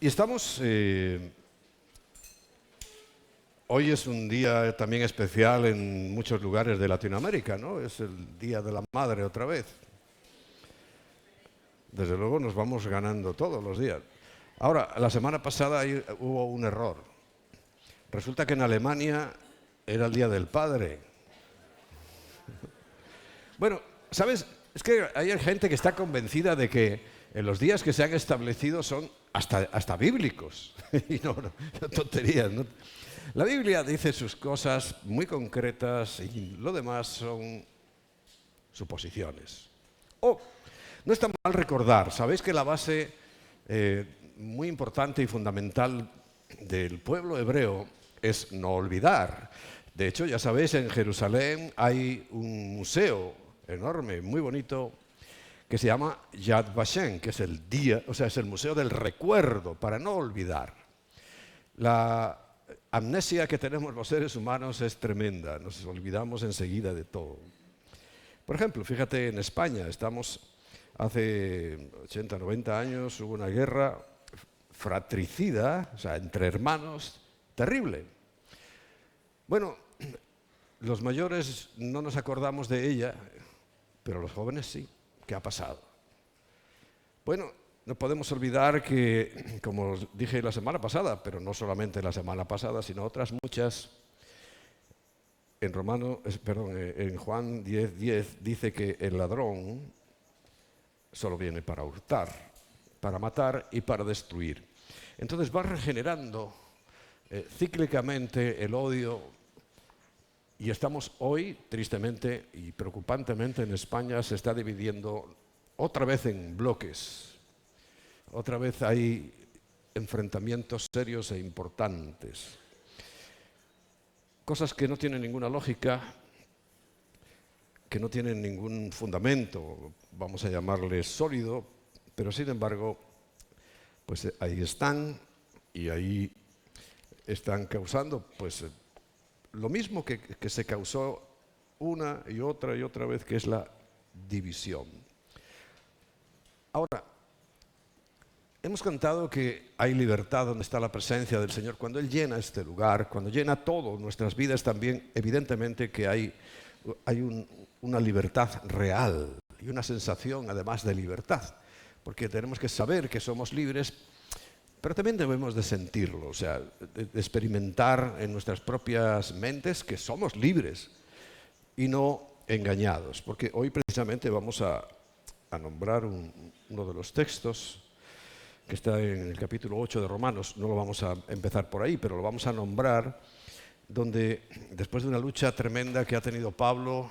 Y estamos, hoy es un día también especial en muchos lugares de Latinoamérica, ¿no? Es el Día de la Madre otra vez. Desde luego nos vamos ganando todos los días. Ahora, la semana pasada hubo un error. Resulta que en Alemania era el Día del Padre. Bueno, ¿sabes? Es que hay gente que está convencida de que en los días que se han establecido son hasta bíblicos. Y no, tonterías, ¿no? La Biblia dice sus cosas muy concretas y lo demás son suposiciones. No está mal recordar, sabéis que la base muy importante y fundamental del pueblo hebreo es no olvidar. De hecho, ya sabéis, en Jerusalén hay un museo enorme, muy bonito, que se llama Yad Vashem, que es el día, o sea, es el museo del recuerdo, para no olvidar. La amnesia que tenemos los seres humanos es tremenda, nos olvidamos enseguida de todo. Por ejemplo, fíjate, en España hace 80, 90 años hubo una guerra fratricida, o sea, entre hermanos, terrible. Bueno, los mayores no nos acordamos de ella, pero los jóvenes sí. ¿Qué ha pasado? Bueno, no podemos olvidar que, como os dije la semana pasada, pero no solamente la semana pasada, sino otras muchas, en Juan 10:10 dice que el ladrón solo viene para hurtar, para matar y para destruir. Entonces va regenerando cíclicamente el odio. Y estamos hoy, tristemente y preocupantemente, en España se está dividiendo otra vez en bloques. Otra vez hay enfrentamientos serios e importantes. Cosas que no tienen ninguna lógica, que no tienen ningún fundamento, vamos a llamarle sólido, pero sin embargo, pues ahí están y ahí están causando, pues, lo mismo que se causó una y otra vez, que es la división. Ahora, hemos cantado que hay libertad donde está la presencia del Señor. Cuando Él llena este lugar, cuando llena todo nuestras vidas también, evidentemente que hay una libertad real y una sensación además de libertad. Porque tenemos que saber que somos libres, pero también debemos de sentirlo, o sea, de experimentar en nuestras propias mentes que somos libres y no engañados. Porque hoy precisamente vamos a nombrar uno de los textos que está en el capítulo 8 de Romanos. No lo vamos a empezar por ahí, pero lo vamos a nombrar, donde después de una lucha tremenda que ha tenido Pablo,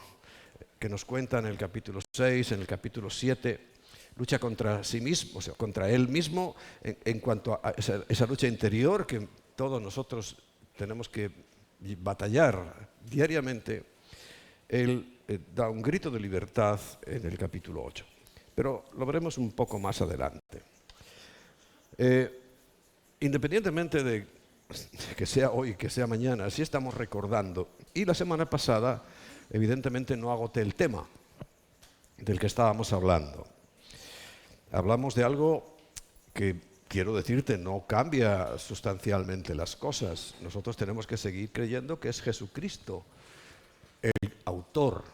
que nos cuenta en el capítulo 6, en el capítulo 7, lucha contra sí mismo, o sea, contra él mismo, en cuanto a esa lucha interior que todos nosotros tenemos que batallar diariamente. Él da un grito de libertad en el capítulo 8. Pero lo veremos un poco más adelante. Independientemente de que sea hoy, que sea mañana, sí estamos recordando. Y la semana pasada, evidentemente, no agoté el tema del que estábamos hablando. Hablamos de algo que, quiero decirte, no cambia sustancialmente las cosas. Nosotros tenemos que seguir creyendo que es Jesucristo el autor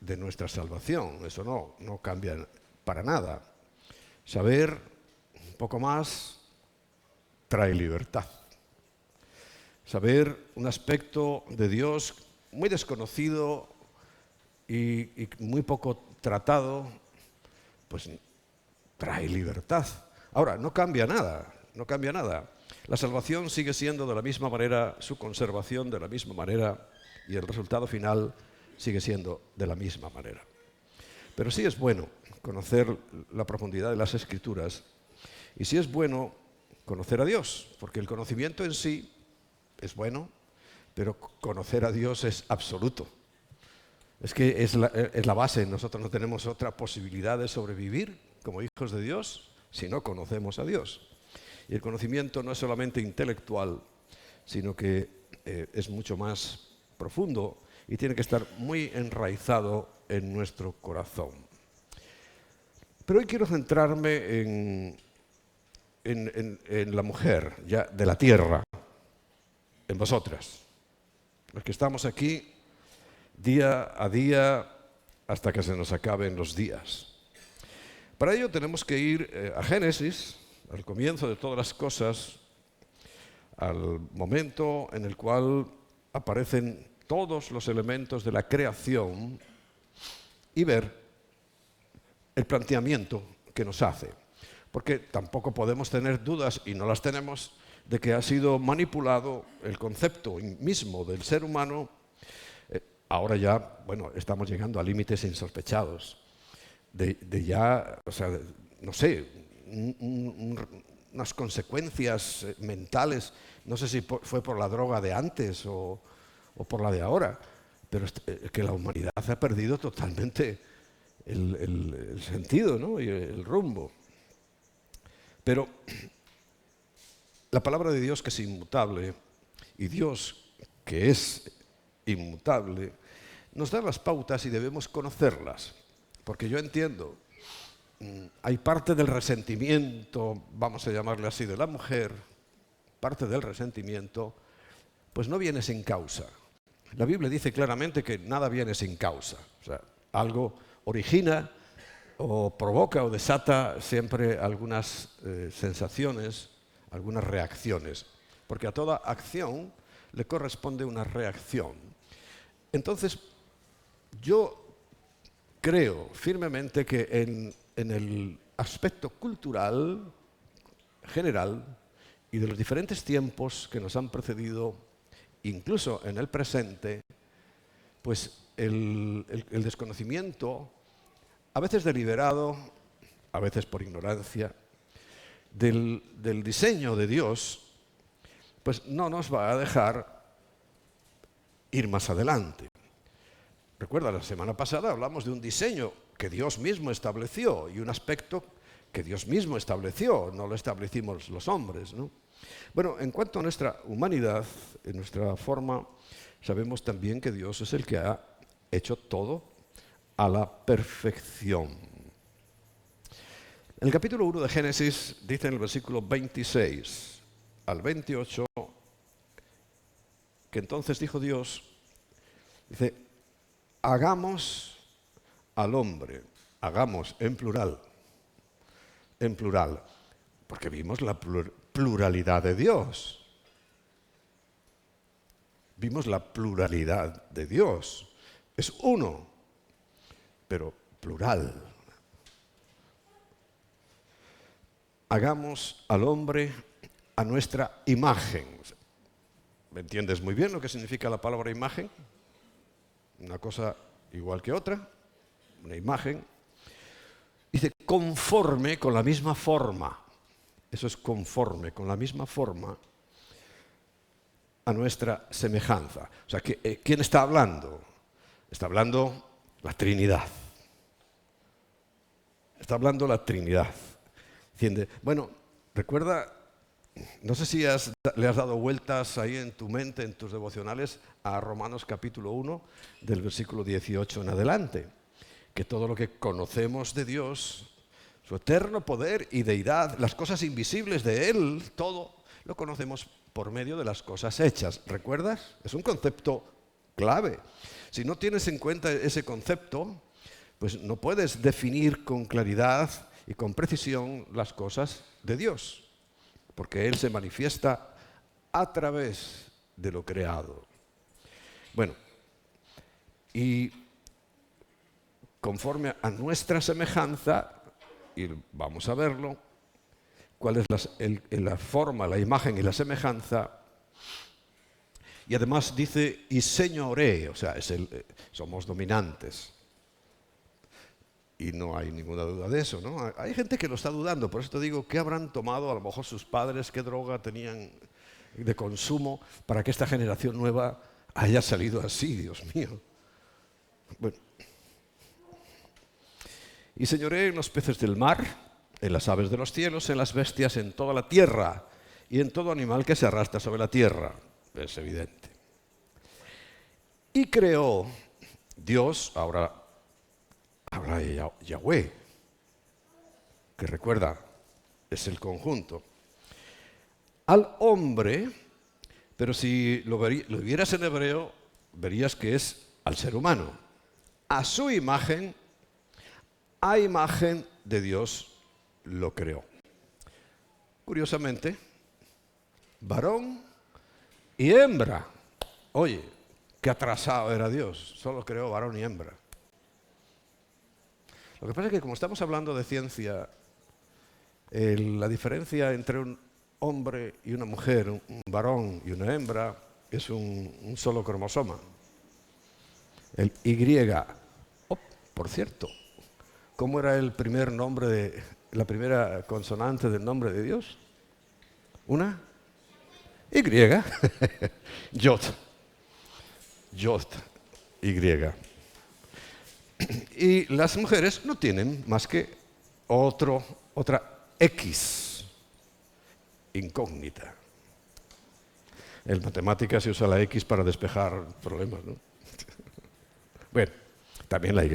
de nuestra salvación. Eso no cambia para nada. Saber un poco más trae libertad. Saber un aspecto de Dios muy desconocido y muy poco tratado, pues trae libertad. Ahora, no cambia nada. La salvación sigue siendo de la misma manera, su conservación de la misma manera, y el resultado final sigue siendo de la misma manera. Pero sí es bueno conocer la profundidad de las Escrituras, y sí es bueno conocer a Dios, porque el conocimiento en sí es bueno, pero conocer a Dios es absoluto. Es que es la base. Nosotros no tenemos otra posibilidad de sobrevivir como hijos de Dios si no conocemos a Dios. Y el conocimiento no es solamente intelectual, sino que es mucho más profundo y tiene que estar muy enraizado en nuestro corazón. Pero hoy quiero centrarme en en la mujer, ya de la tierra, en vosotras, los que estamos aquí día a día hasta que se nos acaben los días. Para ello tenemos que ir a Génesis, al comienzo de todas las cosas, al momento en el cual aparecen todos los elementos de la creación y ver el planteamiento que nos hace. Porque tampoco podemos tener dudas, y no las tenemos, de que ha sido manipulado el concepto mismo del ser humano. Ahora ya, bueno, estamos llegando a límites insospechados. De ya, o sea, no sé, unas consecuencias mentales, no sé si fue por la droga de antes o por la de ahora, pero que la humanidad ha perdido totalmente el sentido, ¿no? Y el rumbo. Pero la palabra de Dios, que es inmutable, y Dios, que es inmutable, nos da las pautas y debemos conocerlas. Porque yo entiendo, hay parte del resentimiento, vamos a llamarle así, de la mujer, parte del resentimiento, pues no viene sin causa. La Biblia dice claramente que nada viene sin causa. O sea, algo origina o provoca o desata siempre algunas sensaciones, algunas reacciones. Porque a toda acción le corresponde una reacción. Entonces, yo creo firmemente que en el aspecto cultural general y de los diferentes tiempos que nos han precedido, incluso en el presente, pues el desconocimiento, a veces deliberado, a veces por ignorancia, del diseño de Dios, pues no nos va a dejar ir más adelante. Recuerda, la semana pasada hablamos de un diseño que Dios mismo estableció y un aspecto que Dios mismo estableció, no lo establecimos los hombres, ¿no? Bueno, en cuanto a nuestra humanidad, en nuestra forma, sabemos también que Dios es el que ha hecho todo a la perfección. En el capítulo 1 de Génesis dice en el versículo 26 al 28 que entonces dijo Dios, dice, hagamos al hombre, hagamos en plural, porque vimos la pluralidad de Dios. Vimos la pluralidad de Dios. Es uno, pero plural. Hagamos al hombre a nuestra imagen. ¿Me entiendes muy bien lo que significa la palabra imagen? Una cosa igual que otra, una imagen. Dice, conforme con la misma forma. Eso es conforme con la misma forma a nuestra semejanza. O sea, ¿quién está hablando? Está hablando la Trinidad. Está hablando la Trinidad. ¿Entiende? Bueno, recuerda, no sé si le has dado vueltas ahí en tu mente, en tus devocionales, a Romanos capítulo 1, del versículo 18 en adelante, que todo lo que conocemos de Dios, su eterno poder y deidad, las cosas invisibles de Él, todo lo conocemos por medio de las cosas hechas. ¿Recuerdas? Es un concepto clave. Si no tienes en cuenta ese concepto, pues no puedes definir con claridad y con precisión las cosas de Dios, porque Él se manifiesta a través de lo creado. Bueno, y conforme a nuestra semejanza, y vamos a verlo, cuál es la forma, la imagen y la semejanza. Y además dice, y señoré, o sea, somos dominantes. Y no hay ninguna duda de eso, ¿no? Hay gente que lo está dudando, por eso te digo, ¿qué habrán tomado a lo mejor sus padres? ¿Qué droga tenían de consumo para que esta generación nueva haya salido así, Dios mío? Bueno. Y señoré en los peces del mar, en las aves de los cielos, en las bestias, en toda la tierra y en todo animal que se arrastra sobre la tierra. Es evidente. Y creó Dios, ahora habla de Yahweh, que recuerda, es el conjunto. al hombre, pero si lo vieras en hebreo, verías que es al ser humano. A su imagen, a imagen de Dios lo creó. Curiosamente, varón y hembra. Oye, qué atrasado era Dios, solo creó varón y hembra. Lo que pasa es que como estamos hablando de ciencia, la diferencia entre un hombre y una mujer, un varón y una hembra, es un solo cromosoma. El Y. Oh, por cierto, ¿cómo era el primer nombre la primera consonante del nombre de Dios? ¿Una? Y. Yod. Yod. Y. Y las mujeres no tienen más que otra X incógnita. En matemáticas se usa la X para despejar problemas, ¿no? Bueno, también la Y.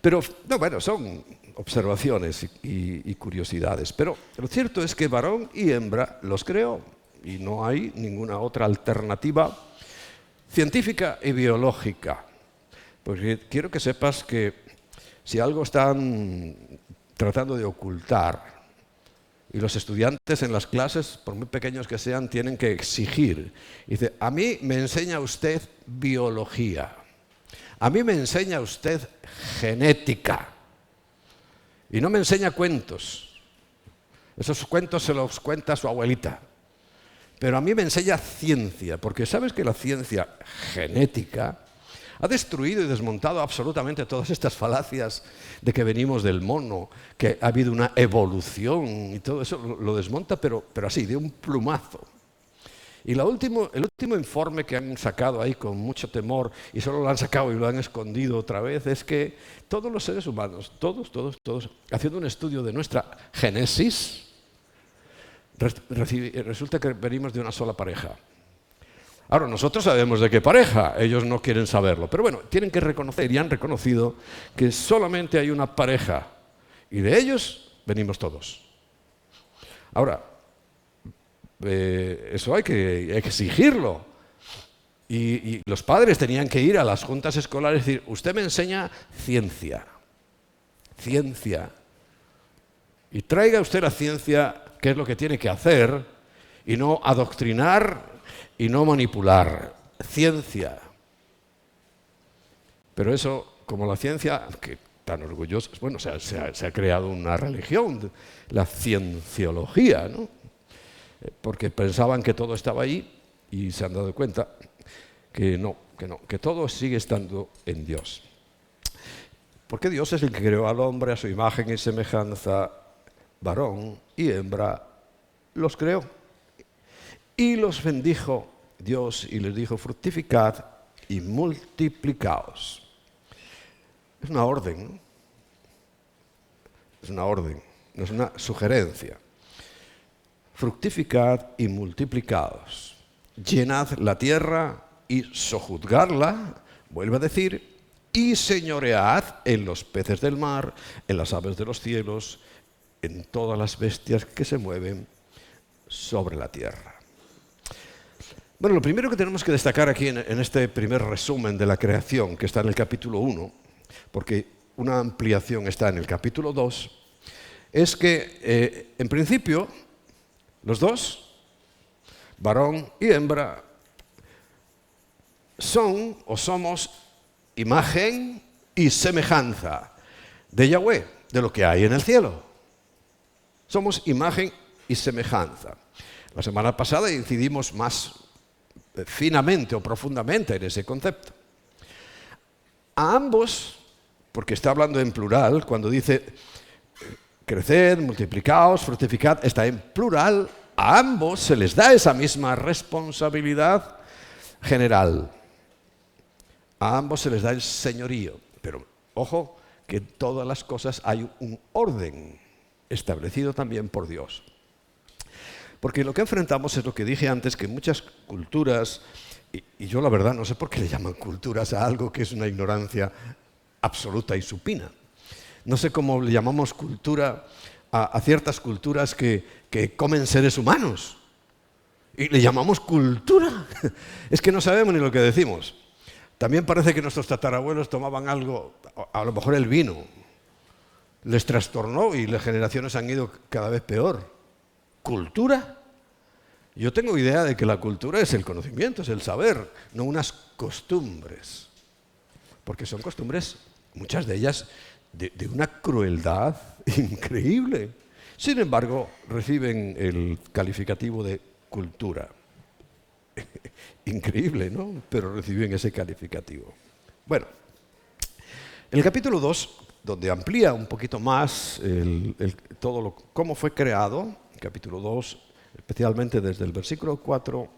Pero, no, bueno, son observaciones y curiosidades. Pero lo cierto es que varón y hembra los creó y no hay ninguna otra alternativa científica y biológica. Porque quiero que sepas que si algo están tratando de ocultar, y los estudiantes en las clases, por muy pequeños que sean, tienen que exigir. Dice, a mí me enseña usted biología, a mí me enseña usted genética, y no me enseña cuentos. Esos cuentos se los cuenta su abuelita. Pero a mí me enseña ciencia, porque sabes que la ciencia genética ha destruido y desmontado absolutamente todas estas falacias de que venimos del mono, que ha habido una evolución y todo eso lo desmonta, pero así, de un plumazo. Y el último informe que han sacado ahí con mucho temor, y solo lo han sacado y lo han escondido otra vez, es que todos los seres humanos, todos, haciendo un estudio de nuestra génesis, resulta que venimos de una sola pareja. Ahora, nosotros sabemos de qué pareja, ellos no quieren saberlo. Pero bueno, tienen que reconocer y han reconocido que solamente hay una pareja y de ellos venimos todos. Ahora, eso hay que exigirlo. Y los padres tenían que ir a las juntas escolares y decir, usted me enseña ciencia. Y traiga usted la ciencia, qué es lo que tiene que hacer, y no adoctrinar y no manipular. Ciencia. Pero eso, como la ciencia, que tan orgullosos, bueno, se ha creado una religión, la cienciología, ¿no? Porque pensaban que todo estaba ahí y se han dado cuenta que no, que todo sigue estando en Dios. Porque Dios es el que creó al hombre a su imagen y semejanza, varón y hembra, los creó. Y los bendijo Dios y les dijo, fructificad y multiplicaos. Es una orden, ¿no? Es una orden, no es una sugerencia. Fructificad y multiplicaos. Llenad la tierra y sojuzgadla, vuelve a decir, y señoread en los peces del mar, en las aves de los cielos, en todas las bestias que se mueven sobre la tierra. Bueno, lo primero que tenemos que destacar aquí en este primer resumen de la creación, que está en el capítulo 1, porque una ampliación está en el capítulo 2, es que, en principio, los dos, varón y hembra, son o somos imagen y semejanza de Yahweh, de lo que hay en el cielo. Somos imagen y semejanza. La semana pasada incidimos más finamente o profundamente en ese concepto. A ambos, porque está hablando en plural, cuando dice creced, multiplicaos, fructificad, está en plural, a ambos se les da esa misma responsabilidad general. A ambos se les da el señorío, pero ojo que en todas las cosas hay un orden establecido también por Dios. Porque lo que enfrentamos es lo que dije antes, que muchas culturas, y yo la verdad no sé por qué le llaman culturas a algo que es una ignorancia absoluta y supina. No sé cómo le llamamos cultura a ciertas culturas que comen seres humanos. Y le llamamos cultura. Es que no sabemos ni lo que decimos. También parece que nuestros tatarabuelos tomaban algo, a lo mejor el vino, les trastornó y las generaciones han ido cada vez peor. ¿Cultura? Yo tengo idea de que la cultura es el conocimiento, es el saber, no unas costumbres. Porque son costumbres, muchas de ellas, de una crueldad increíble. Sin embargo, reciben el calificativo de cultura. Increíble, ¿no? Pero reciben ese calificativo. Bueno, el capítulo 2, donde amplía un poquito más cómo fue creado, capítulo 2, especialmente desde el versículo 4,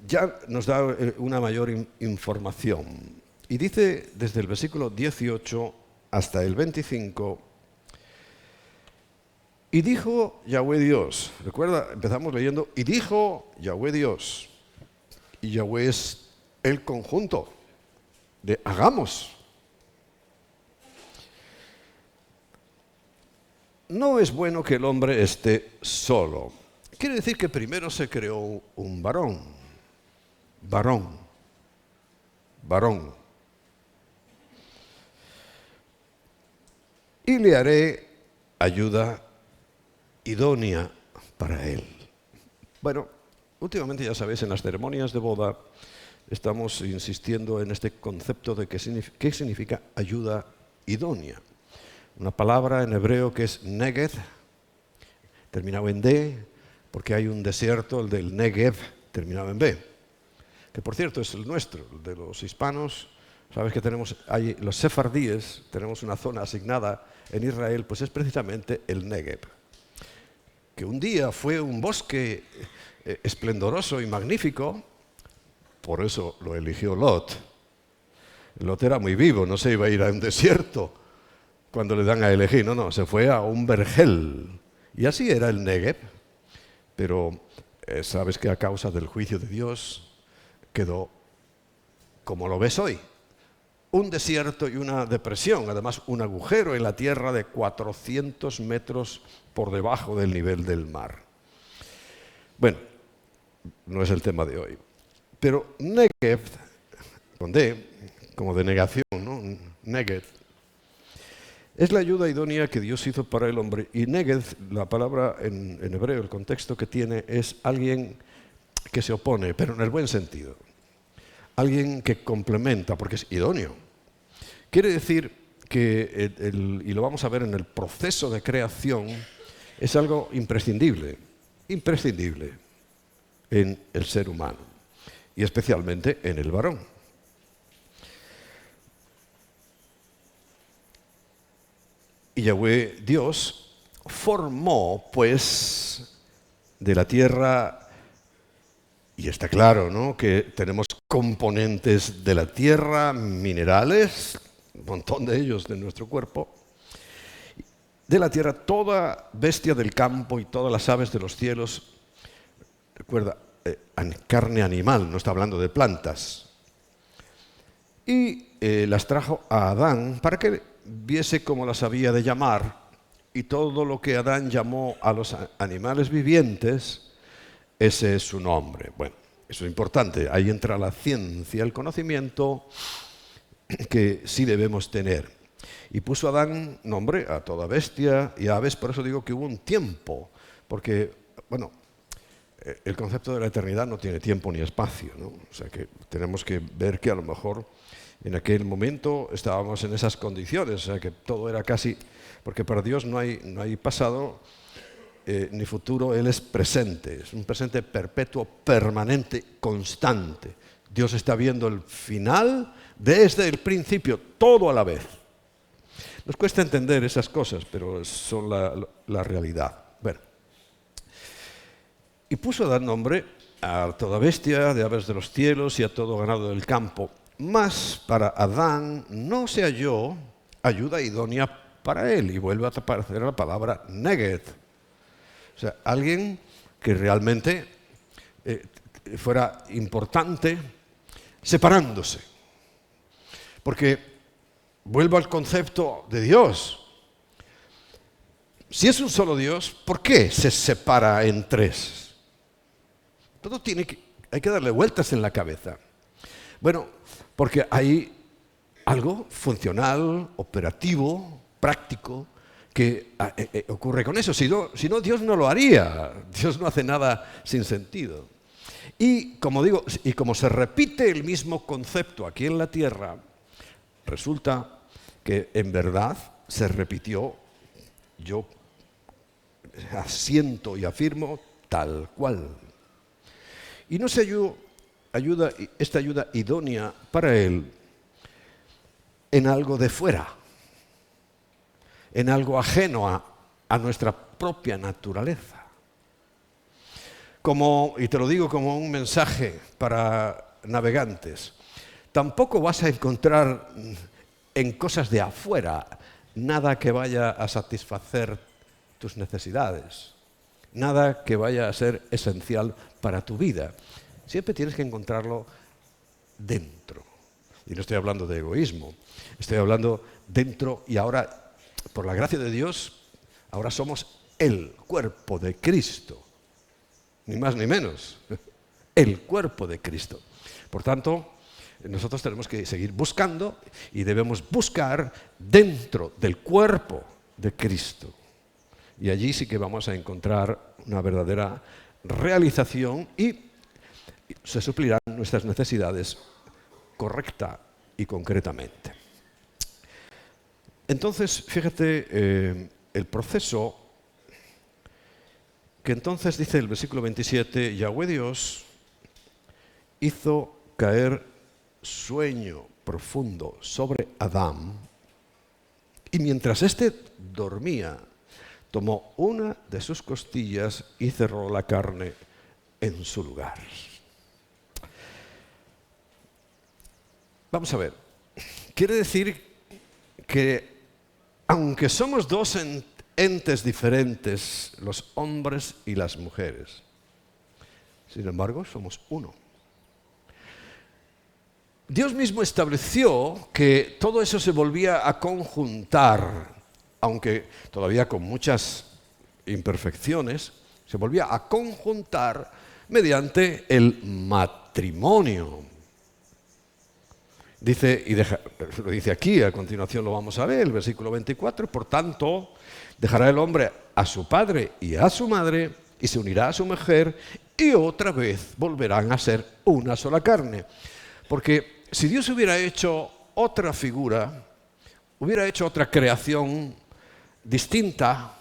ya nos da una mayor información. Y dice desde el versículo 18 hasta el 25, y dijo Yahweh Dios, recuerda, empezamos leyendo, y dijo Yahweh Dios, y Yahweh es el conjunto de hagamos. No es bueno que el hombre esté solo. Quiere decir que primero se creó un varón. Y le haré ayuda idónea para él. Bueno, últimamente ya sabéis, en las ceremonias de boda estamos insistiendo en este concepto de qué significa ayuda idónea. Una palabra en hebreo que es neged, terminado en D, porque hay un desierto, el del Negev, terminado en B, que por cierto es el nuestro, el de los hispanos. Sabes que hay los sefardíes, tenemos una zona asignada en Israel, pues es precisamente el Negev, que un día fue un bosque esplendoroso y magnífico, por eso lo eligió Lot. Lot era muy vivo, no se iba a ir a un desierto cuando le dan a elegir, no, se fue a un vergel. Y así era el Negev, pero sabes que a causa del juicio de Dios quedó como lo ves hoy. Un desierto y una depresión, además un agujero en la tierra de 400 metros por debajo del nivel del mar. Bueno, no es el tema de hoy. Pero Negev, con D, como de negación, ¿no? Negev, es la ayuda idónea que Dios hizo para el hombre. Y Negev, la palabra en hebreo, el contexto que tiene, es alguien que se opone, pero en el buen sentido. Alguien que complementa, porque es idóneo. Quiere decir que, y lo vamos a ver en el proceso de creación, es algo imprescindible en el ser humano, y especialmente en el varón. Y Yahweh Dios formó, pues, de la tierra. Y está claro, ¿no?, que tenemos componentes de la tierra, minerales, un montón de ellos de nuestro cuerpo. De la tierra, toda bestia del campo y todas las aves de los cielos. Recuerda, carne animal, no está hablando de plantas. Y las trajo a Adán para que viese cómo las había de llamar. Y todo lo que Adán llamó a los animales vivientes, ese es su nombre. Bueno, eso es importante. Ahí entra la ciencia, el conocimiento que sí debemos tener. Y puso Adán nombre a toda bestia y aves. Por eso digo que hubo un tiempo. Porque, bueno, el concepto de la eternidad no tiene tiempo ni espacio, ¿no? O sea que tenemos que ver que a lo mejor en aquel momento estábamos en esas condiciones. O sea que todo era casi... Porque para Dios no hay pasado ni futuro, Él es presente, es un presente perpetuo, permanente, constante. Dios está viendo el final desde el principio, todo a la vez. Nos cuesta entender esas cosas, pero son la realidad. Bueno, y puso a dar nombre a toda bestia de aves de los cielos y a todo ganado del campo. Mas para Adán no se halló ayuda idónea para él, y vuelve a aparecer la palabra neged. O sea, alguien que realmente fuera importante separándose. Porque vuelvo al concepto de Dios. Si es un solo Dios, ¿por qué se separa en tres? Todo hay que darle vueltas en la cabeza. Bueno, porque hay algo funcional, operativo, práctico, que ocurre con eso. Si no, Dios no lo haría. Dios no hace nada sin sentido. Y como digo, y como se repite el mismo concepto aquí en la tierra, resulta que en verdad se repitió, yo asiento y afirmo, tal cual. Y no se esta ayuda idónea para él en algo de fuera, en algo ajeno a nuestra propia naturaleza. Y te lo digo como un mensaje para navegantes, tampoco vas a encontrar en cosas de afuera nada que vaya a satisfacer tus necesidades, nada que vaya a ser esencial para tu vida. Siempre tienes que encontrarlo dentro. Y no estoy hablando de egoísmo, estoy hablando dentro, y ahora, por la gracia de Dios, ahora somos el cuerpo de Cristo. Ni más ni menos. El cuerpo de Cristo. Por tanto, nosotros tenemos que seguir buscando y debemos buscar dentro del cuerpo de Cristo. Y allí sí que vamos a encontrar una verdadera realización y se suplirán nuestras necesidades correcta y concretamente. Entonces, fíjate, el proceso que entonces dice el versículo 27, Yahweh Dios hizo caer sueño profundo sobre Adán, y mientras éste dormía, tomó una de sus costillas y cerró la carne en su lugar. Vamos a ver, quiere decir que aunque somos dos entes diferentes, los hombres y las mujeres, sin embargo somos uno. Dios mismo estableció que todo eso se volvía a conjuntar, aunque todavía con muchas imperfecciones, se volvía a conjuntar mediante el matrimonio. Lo dice aquí, a continuación lo vamos a ver, el versículo 24, por tanto, dejará el hombre a su padre y a su madre, y se unirá a su mujer, y otra vez volverán a ser una sola carne. Porque si Dios hubiera hecho otra figura, hubiera hecho otra creación distinta,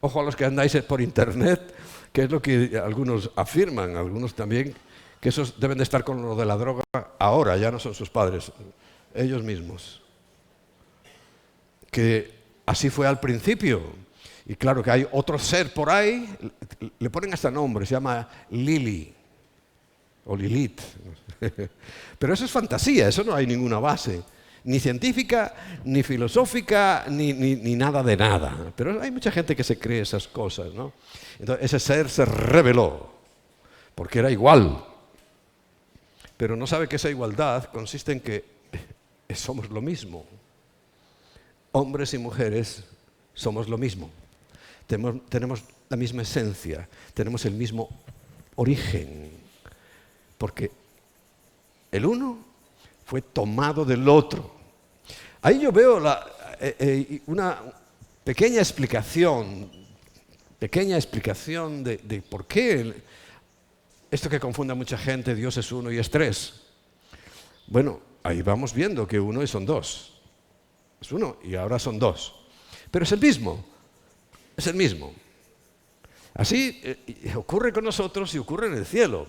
ojo a los que andáis por internet, que es lo que algunos afirman, algunos también, que esos deben de estar con lo de la droga ahora, ya no son sus padres, ellos mismos. Que así fue al principio. Y claro que hay otro ser por ahí, le ponen hasta nombre, se llama Lili o Lilith. Pero eso es fantasía, eso no hay ninguna base, ni científica, ni filosófica, ni nada de nada. Pero hay mucha gente que se cree esas cosas, ¿no? Entonces ese ser se rebeló, porque era igual. Pero no sabe que esa igualdad consiste en que somos lo mismo. Hombres y mujeres somos lo mismo. Tenemos la misma esencia, tenemos el mismo origen. Porque el uno fue tomado del otro. Ahí yo veo una pequeña explicación de por qué esto que confunde a mucha gente, Dios es uno y es tres. Bueno, ahí vamos viendo que uno y son dos. Es uno y ahora son dos. Pero es el mismo. Es el mismo. Así ocurre con nosotros y ocurre en el cielo.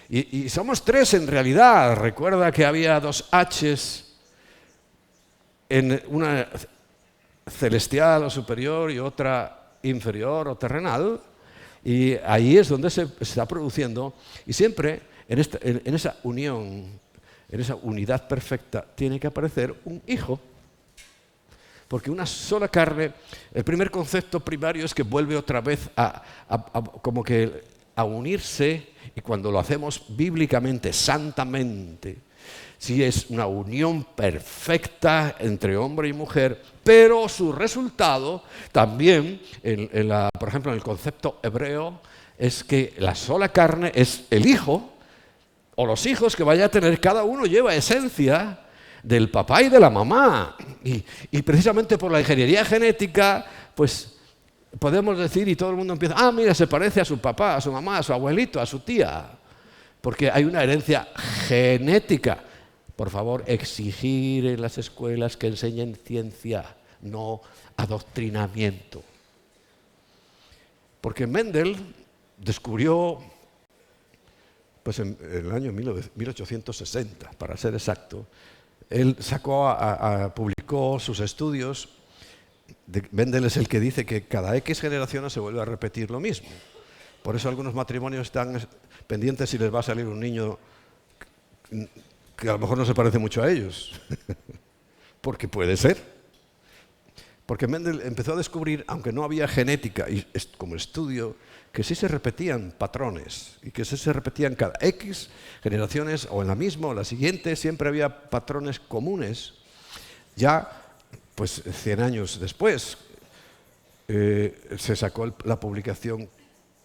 Y somos tres en realidad. Recuerda que había dos H's en una celestial o superior y otra inferior o terrenal. Y ahí es donde se está produciendo. Y siempre en esa unión, en esa unidad perfecta, tiene que aparecer un hijo. Porque una sola carne, el primer concepto primario es que vuelve otra vez como que a unirse, y cuando lo hacemos bíblicamente, santamente, si es una unión perfecta entre hombre y mujer, pero su resultado también, por ejemplo, en el concepto hebreo, es que la sola carne es el hijo, o los hijos que vaya a tener, cada uno lleva esencia del papá y de la mamá. Y precisamente por la ingeniería genética, pues podemos decir, y todo el mundo empieza, mira, se parece a su papá, a su mamá, a su abuelito, a su tía, porque hay una herencia genética. Por favor, exigir en las escuelas que enseñen ciencia, no adoctrinamiento. Porque Mendel descubrió, pues en el año 1860, para ser exacto, él publicó sus estudios. Mendel es el que dice que cada X generaciones se vuelve a repetir lo mismo. Por eso algunos matrimonios están pendientes si les va a salir un niño que a lo mejor no se parece mucho a ellos. Porque puede ser. Porque Mendel empezó a descubrir, aunque no había genética como estudio, que sí se repetían patrones y que sí se repetían cada X generaciones, o en la misma o en la siguiente, siempre había patrones comunes. Ya, pues 100 años después, se sacó la publicación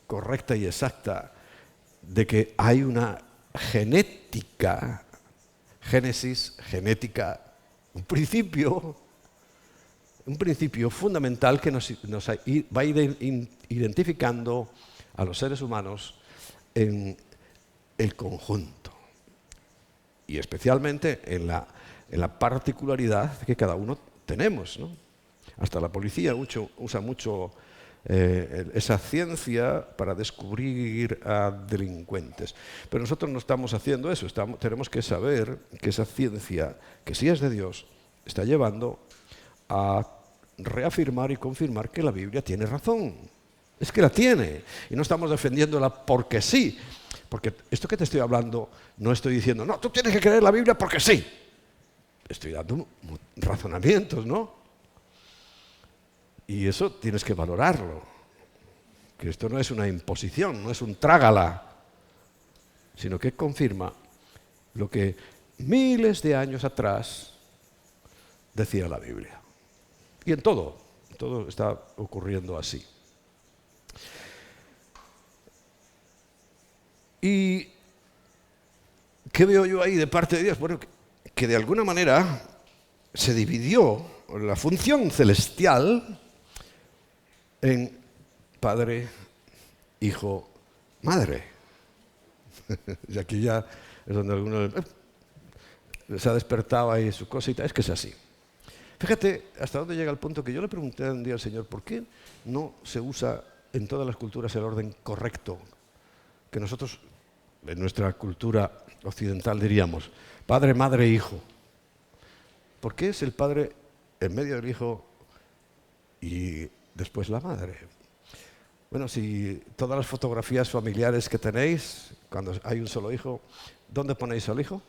correcta y exacta de que hay una genética, génesis, genética, un principio fundamental que nos va a ir identificando a los seres humanos en el conjunto y especialmente en la particularidad que cada uno tenemos, ¿no? Hasta la policía usa mucho esa ciencia para descubrir a delincuentes. Pero nosotros no estamos haciendo eso, tenemos que saber que esa ciencia, que sí es de Dios, está llevando a reafirmar y confirmar que la Biblia tiene razón. Es que la tiene. Y no estamos defendiéndola porque sí. Porque esto que te estoy hablando, no estoy diciendo, no, tú tienes que creer la Biblia porque sí. Estoy dando razonamientos, ¿no? Y eso tienes que valorarlo. Que esto no es una imposición, no es un trágala, sino que confirma lo que miles de años atrás decía la Biblia. Y en todo está ocurriendo así. ¿Y qué veo yo ahí de parte de Dios? Bueno, que de alguna manera se dividió la función celestial en Padre, Hijo, Madre. Y aquí ya es donde algunos se ha despertado ahí su cosita. Es que es así. Fíjate hasta dónde llega el punto que yo le pregunté un día al Señor, ¿por qué no se usa en todas las culturas el orden correcto? Que nosotros, en nuestra cultura occidental, diríamos Padre, Madre, Hijo. ¿Por qué es el Padre en medio del Hijo y después la Madre? Bueno, si todas las fotografías familiares que tenéis, cuando hay un solo hijo, ¿dónde ponéis al hijo?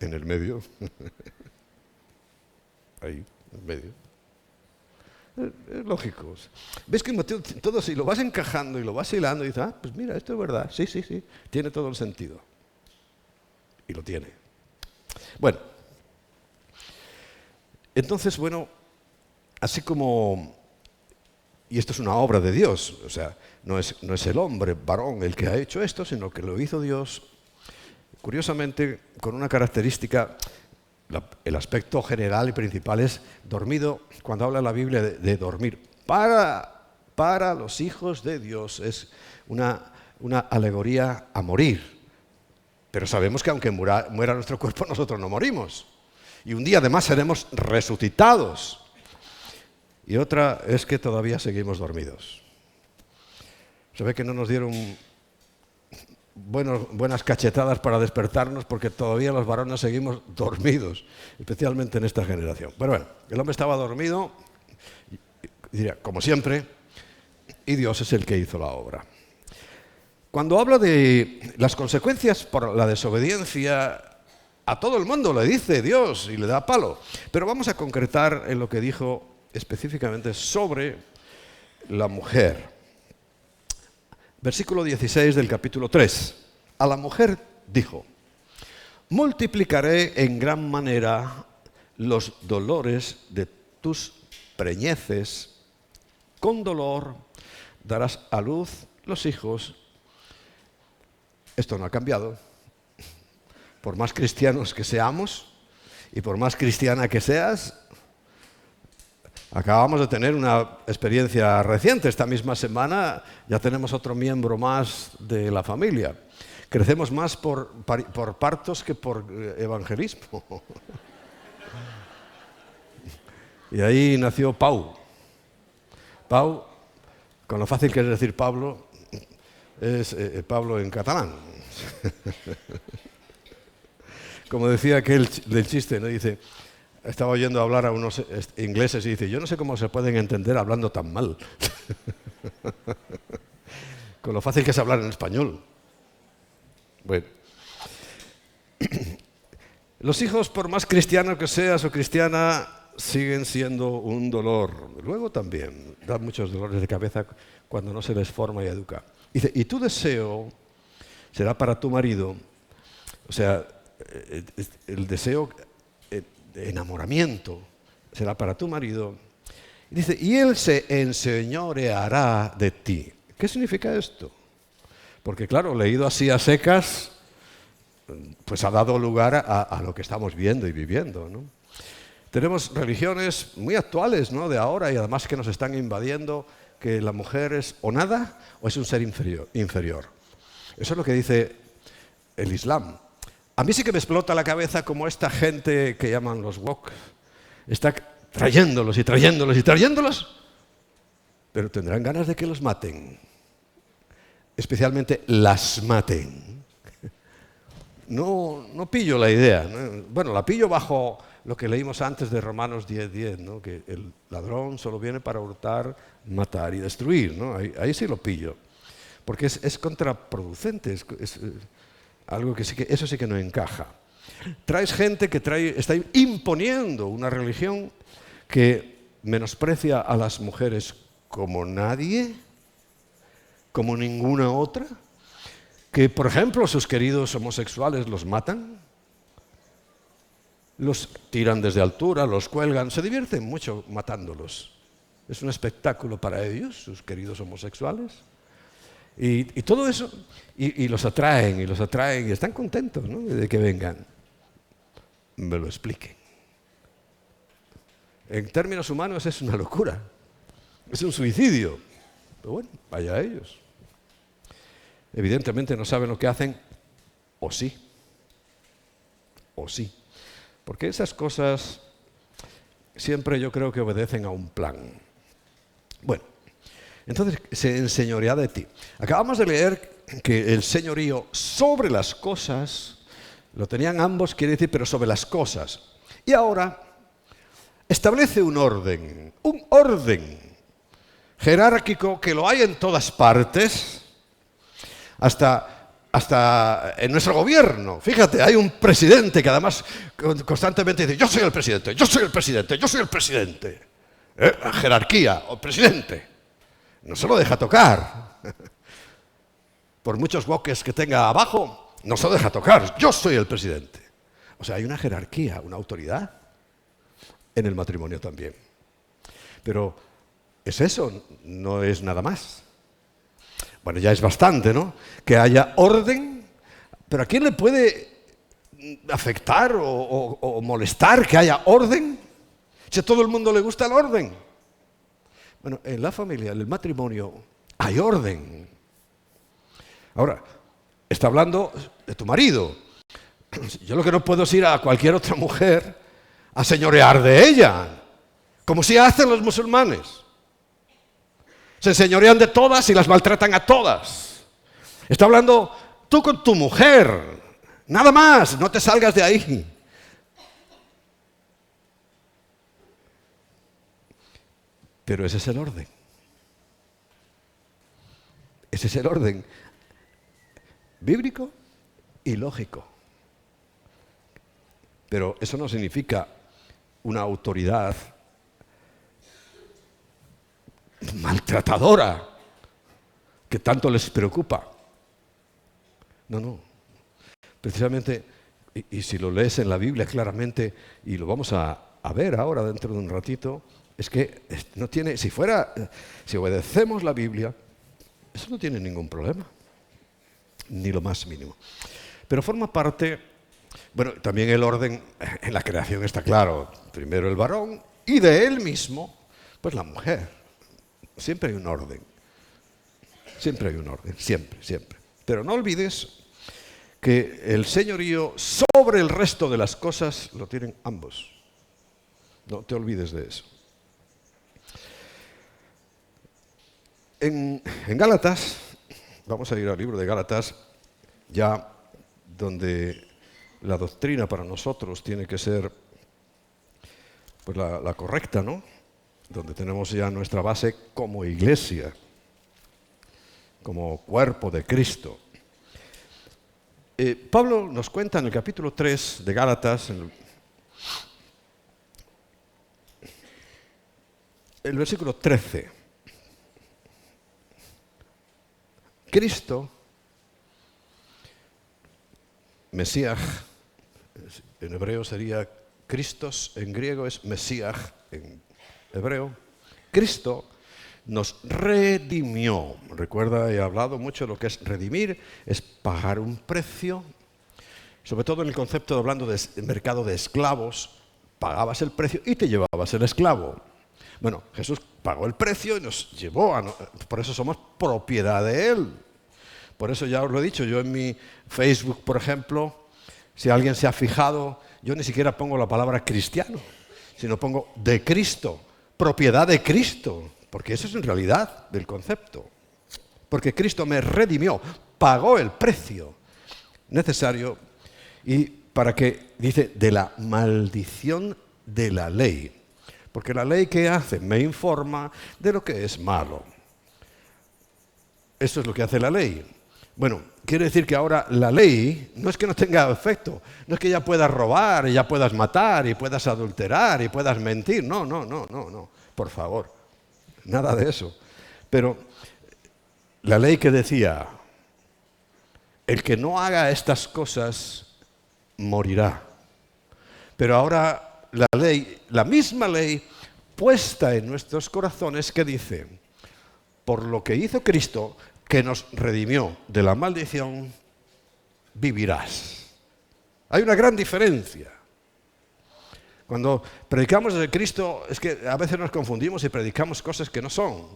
En el medio. Ahí, en medio. Es lógico. ¿Ves que todo si lo vas encajando y lo vas hilando y dices, pues mira, esto es verdad, sí, tiene todo el sentido. Y lo tiene. Bueno, entonces, así como, y esto es una obra de Dios, o sea, no es el hombre varón el que ha hecho esto, sino que lo hizo Dios, curiosamente, con una característica. El aspecto general y principal es dormido. Cuando habla la Biblia de dormir, para los hijos de Dios es una alegoría a morir. Pero sabemos que aunque muera nuestro cuerpo, nosotros no morimos. Y un día además seremos resucitados. Y otra es que todavía seguimos dormidos. Se ve que no nos dieron buenas cachetadas para despertarnos, porque todavía los varones seguimos dormidos, especialmente en esta generación. Pero bueno, el hombre estaba dormido, diría, como siempre, y Dios es el que hizo la obra. Cuando habla de las consecuencias por la desobediencia, a todo el mundo le dice Dios y le da palo. Pero vamos a concretar en lo que dijo específicamente sobre la mujer. Versículo 16 del capítulo 3. A la mujer dijo, multiplicaré en gran manera los dolores de tus preñeces. Con dolor darás a luz los hijos. Esto no ha cambiado. Por más cristianos que seamos y por más cristiana que seas, acabamos de tener una experiencia reciente. Esta misma semana ya tenemos otro miembro más de la familia. Crecemos más por partos que por evangelismo. Y ahí nació Pau. Pau, con lo fácil que es decir Pablo, es Pablo en catalán. Como decía aquel del chiste, ¿no? Dice, estaba oyendo hablar a unos ingleses y dice, yo no sé cómo se pueden entender hablando tan mal. Con lo fácil que es hablar en español. Bueno. Los hijos, por más cristiano que seas o cristiana, siguen siendo un dolor. Luego también da muchos dolores de cabeza cuando no se les forma y educa. Dice, y tu deseo será para tu marido, o sea, el deseo de enamoramiento será para tu marido. Y dice, y él se enseñoreará de ti. ¿Qué significa esto? Porque claro, leído así a secas, pues ha dado lugar a lo que estamos viendo y viviendo, ¿no? Tenemos religiones muy actuales, ¿no?, de ahora, y además que nos están invadiendo, que la mujer es o nada o es un ser inferior. Eso es lo que dice el Islam. A mí sí que me explota la cabeza como esta gente que llaman los woke está trayéndolos y trayéndolos y trayéndolos, pero tendrán ganas de que los maten. Especialmente las maten. No pillo la idea, ¿no? Bueno, la pillo bajo lo que leímos antes de Romanos 10:10, ¿no? Que el ladrón solo viene para hurtar, matar y destruir, ¿no? Ahí sí lo pillo. Porque es contraproducente, es algo que sí que, eso sí que no encaja. Traes gente que está imponiendo una religión que menosprecia a las mujeres como nadie, como ninguna otra, que, por ejemplo, sus queridos homosexuales los matan, los tiran desde altura, los cuelgan, se divierten mucho matándolos. Es un espectáculo para ellos, sus queridos homosexuales. Y todo eso, y los atraen, y están contentos, ¿no?, de que vengan. Me lo expliquen. En términos humanos es una locura, es un suicidio. Pero bueno, vaya ellos. Evidentemente no saben lo que hacen, o sí. Porque esas cosas siempre yo creo que obedecen a un plan. Bueno, entonces se enseñorea de ti. Acabamos de leer que el señorío sobre las cosas, lo tenían ambos, quiere decir, pero sobre las cosas. Y ahora establece un orden jerárquico que lo hay en todas partes, hasta en nuestro gobierno. Fíjate, hay un presidente que además constantemente dice, yo soy el presidente, yo soy el presidente, yo soy el presidente. Jerarquía, o presidente. No se lo deja tocar. Por muchos boques que tenga abajo, no se lo deja tocar. Yo soy el presidente. O sea, hay una jerarquía, una autoridad en el matrimonio también. Pero es eso, no es nada más. Bueno, ya es bastante, ¿no?, que haya orden, pero ¿a quién le puede afectar o molestar que haya orden? Si a todo el mundo le gusta el orden. Bueno, en la familia, en el matrimonio, hay orden. Ahora, está hablando de tu marido. Yo lo que no puedo es ir a cualquier otra mujer a señorear de ella, como si hacen los musulmanes. Se enseñorean de todas y las maltratan a todas. Está hablando tú con tu mujer, nada más, no te salgas de ahí. Pero ese es el orden. Ese es el orden bíblico y lógico. Pero eso no significa una autoridad maltratadora que tanto les preocupa. No. Precisamente y si lo lees en la Biblia claramente, y lo vamos a ver ahora dentro de un ratito, es que no tiene, si obedecemos la Biblia, eso no tiene ningún problema, ni lo más mínimo. Pero forma parte, bueno, también el orden en la creación está claro. Primero el varón y de él mismo, pues la mujer. Siempre hay un orden. Siempre hay un orden, siempre, siempre. Pero no olvides que el señorío sobre el resto de las cosas lo tienen ambos. No te olvides de eso. En Gálatas, vamos a ir al libro de Gálatas, ya donde la doctrina para nosotros tiene que ser pues la correcta, ¿no? Donde tenemos ya nuestra base como iglesia, como cuerpo de Cristo. Pablo nos cuenta en el capítulo 3 de Gálatas, en el versículo 13, Cristo, Mesías, en hebreo sería Christos, en griego es Mesías, en hebreo. Cristo nos redimió. Recuerda, he hablado mucho de lo que es redimir, es pagar un precio, sobre todo en el concepto de hablando de mercado de esclavos, pagabas el precio y te llevabas el esclavo. Bueno, Jesús pagó el precio y nos llevó, por eso somos propiedad de Él. Por eso ya os lo he dicho, yo en mi Facebook, por ejemplo, si alguien se ha fijado, yo ni siquiera pongo la palabra cristiano, sino pongo de Cristo, propiedad de Cristo, porque eso es en realidad del concepto. Porque Cristo me redimió, pagó el precio necesario y para que, dice, de la maldición de la ley. Porque la ley, ¿qué hace? Me informa de lo que es malo. Eso es lo que hace la ley. Bueno, quiere decir que ahora la ley no es que no tenga efecto, no es que ya puedas robar, y ya puedas matar, y puedas adulterar, y puedas mentir. No, por favor, nada de eso. Pero la ley que decía, el que no haga estas cosas morirá. Pero ahora la ley, la misma ley puesta en nuestros corazones que dice, por lo que hizo Cristo, que nos redimió de la maldición, vivirás. Hay una gran diferencia. Cuando predicamos de Cristo, es que a veces nos confundimos y predicamos cosas que no son.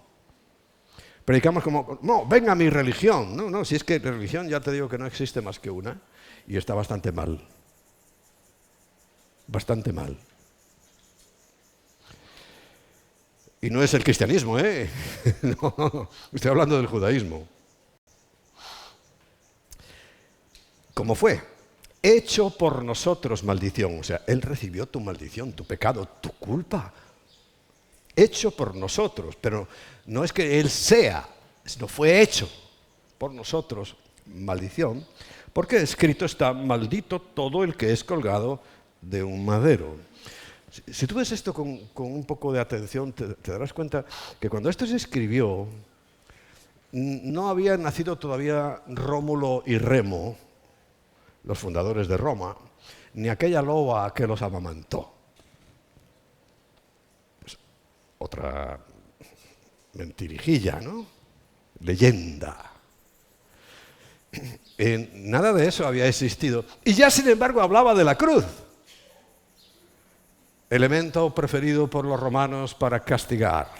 Predicamos como, no, venga mi religión. No, si es que religión ya te digo que no existe más que una y está bastante mal. Bastante mal. Y no es el cristianismo, ¿eh? No, estoy hablando del judaísmo. ¿Cómo fue? Hecho por nosotros maldición. O sea, Él recibió tu maldición, tu pecado, tu culpa. Hecho por nosotros. Pero no es que Él sea, sino fue hecho por nosotros maldición. Porque escrito está, maldito todo el que es colgado de un madero. Si tú ves esto con un poco de atención, te darás cuenta que cuando esto se escribió, no habían nacido todavía Rómulo y Remo, los fundadores de Roma, ni aquella loba que los amamantó. Pues, otra mentirijilla, ¿no? Leyenda. Nada de eso había existido. Y ya, sin embargo, hablaba de la cruz. Elemento preferido por los romanos para castigar.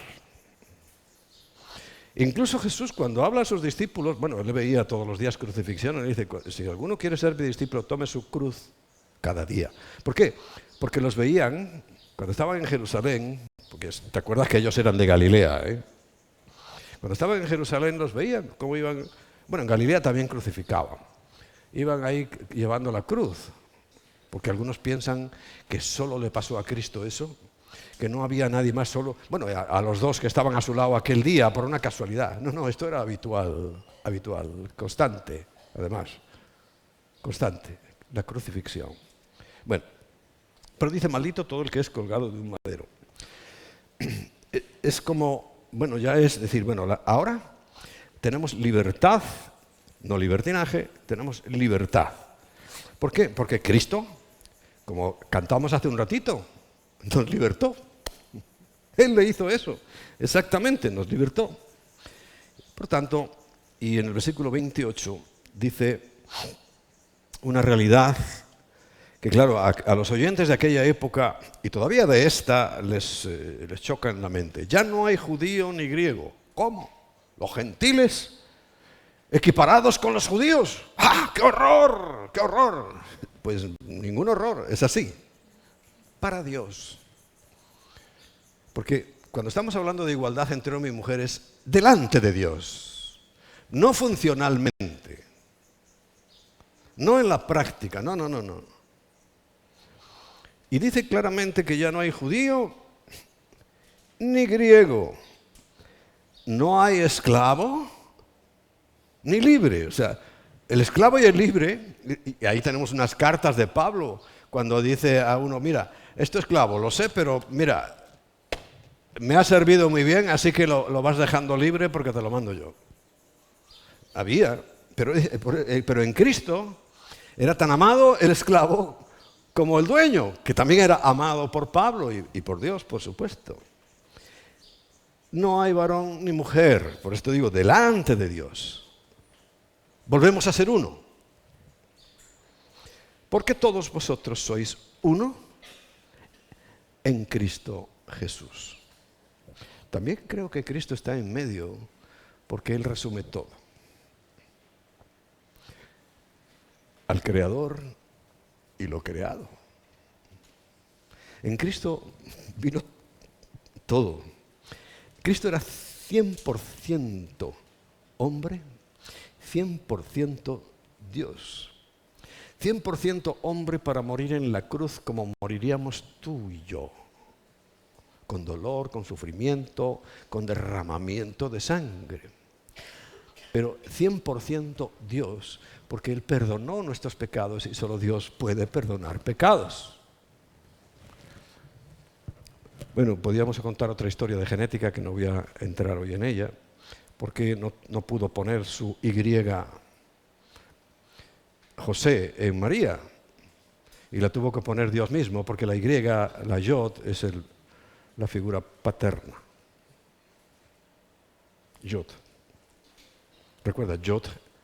Incluso Jesús, cuando habla a sus discípulos, bueno, él le veía todos los días crucifixión, y dice, si alguno quiere ser mi discípulo, tome su cruz cada día. ¿Por qué? Porque los veían, cuando estaban en Jerusalén, porque te acuerdas que ellos eran de Galilea, ¿eh? Cuando estaban en Jerusalén los veían cómo iban, bueno, en Galilea también crucificaban, iban ahí llevando la cruz. Porque algunos piensan que solo le pasó a Cristo eso, que no había nadie más solo. Bueno, a los dos que estaban a su lado aquel día por una casualidad. No, esto era habitual, constante, además. Constante, la crucifixión. Bueno, pero dice, maldito todo el que es colgado de un madero. Es como, bueno, ya es decir, bueno, ahora tenemos libertad, no libertinaje, tenemos libertad. ¿Por qué? Porque Cristo, como cantamos hace un ratito, nos libertó. Él le hizo eso, exactamente, nos libertó. Por tanto, y en el versículo 28 dice una realidad que, claro, a los oyentes de aquella época, y todavía de esta, les choca en la mente. Ya no hay judío ni griego. ¿Cómo? ¿Los gentiles equiparados con los judíos? ¡Ah, qué horror! ¡Qué horror! Pues ningún horror, es así. Para Dios. Porque cuando estamos hablando de igualdad entre hombre y mujer es delante de Dios, no funcionalmente, no en la práctica, no. Y dice claramente que ya no hay judío ni griego, no hay esclavo ni libre. O sea, el esclavo y el libre, y ahí tenemos unas cartas de Pablo, cuando dice a uno, mira, esto esclavo, lo sé, pero mira, me ha servido muy bien, así que lo vas dejando libre porque te lo mando yo. Había, pero en Cristo era tan amado el esclavo como el dueño, que también era amado por Pablo y por Dios, por supuesto. No hay varón ni mujer, por esto digo, delante de Dios. Volvemos a ser uno. Porque todos vosotros sois uno en Cristo Jesús. También creo que Cristo está en medio porque Él resume todo. Al Creador y lo creado. En Cristo vino todo. Cristo era 100% hombre, 100% Dios. 100% hombre para morir en la cruz como moriríamos tú y yo. Con dolor, con sufrimiento, con derramamiento de sangre. Pero 100% Dios, porque Él perdonó nuestros pecados y solo Dios puede perdonar pecados. Bueno, podríamos contar otra historia de genética que no voy a entrar hoy en ella, porque no pudo poner su Y José en María y la tuvo que poner Dios mismo, porque la Y, la Yod, es la figura paterna. Yod. Recuerda, Yod,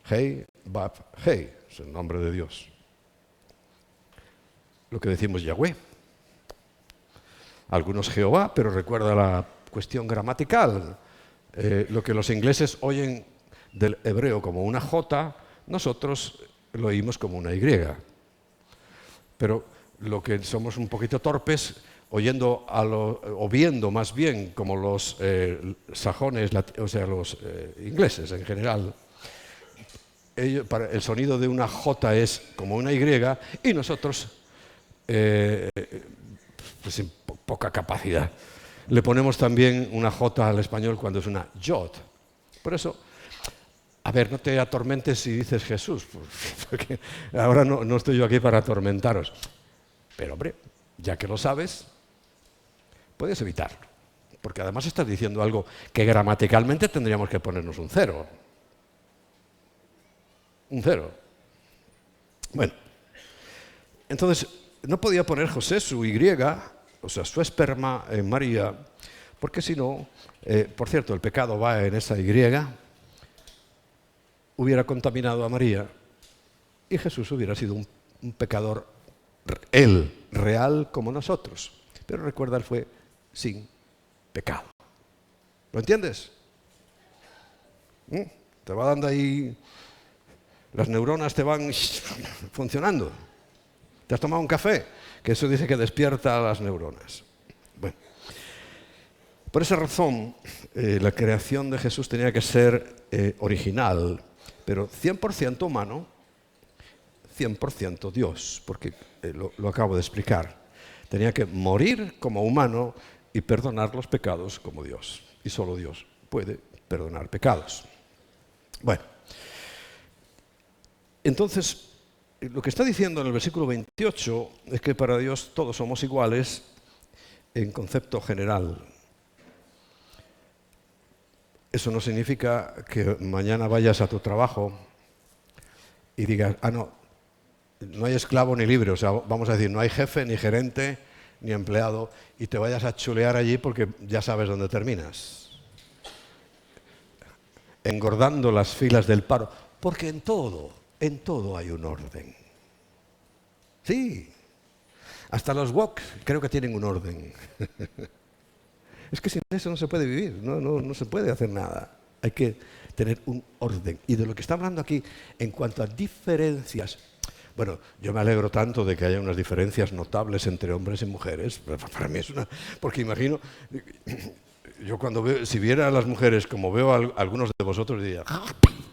Hei, Bab, Hei, es el nombre de Dios. Lo que decimos Yahweh. Algunos Jehová, pero recuerda la cuestión gramatical. Lo que los ingleses oyen del hebreo como una J, nosotros lo oímos como una Y. Pero lo que somos un poquito torpes, oyendo o viendo más bien como los sajones, o sea, los ingleses en general, el sonido de una J es como una Y, y nosotros, pues sin poca capacidad, le ponemos también una J al español cuando es una Yod. Por eso, a ver, no te atormentes si dices Jesús, porque ahora no estoy yo aquí para atormentaros. Pero hombre, ya que lo sabes, puedes evitarlo. Porque además estás diciendo algo que gramaticalmente tendríamos que ponernos un cero. Un cero. Bueno, entonces no podía poner José su Y, o sea, su esperma en María, porque si no, por cierto, el pecado va en esa Y, hubiera contaminado a María y Jesús hubiera sido un pecador, él, real como nosotros. Pero recuerda, él fue sin pecado. ¿Lo entiendes? Te va dando ahí, las neuronas te van funcionando. ¿Te has tomado un café? Que eso dice que despierta las neuronas. Bueno, por esa razón, la creación de Jesús tenía que ser original, pero 100% humano, 100% Dios, porque lo acabo de explicar. Tenía que morir como humano y perdonar los pecados como Dios. Y solo Dios puede perdonar pecados. Bueno, entonces, lo que está diciendo en el versículo 28 es que para Dios todos somos iguales en concepto general. Eso no significa que mañana vayas a tu trabajo y digas, no, no hay esclavo ni libre, o sea, vamos a decir, no hay jefe, ni gerente, ni empleado, y te vayas a chulear allí porque ya sabes dónde terminas. Engordando las filas del paro, porque en todo hay un orden. Sí, hasta los woks creo que tienen un orden. Es que sin eso no se puede vivir, no se puede hacer nada. Hay que tener un orden. Y de lo que está hablando aquí, en cuanto a diferencias, bueno, yo me alegro tanto de que haya unas diferencias notables entre hombres y mujeres. Para mí es una... Porque imagino, yo cuando veo, si viera a las mujeres como veo a algunos de vosotros, diría,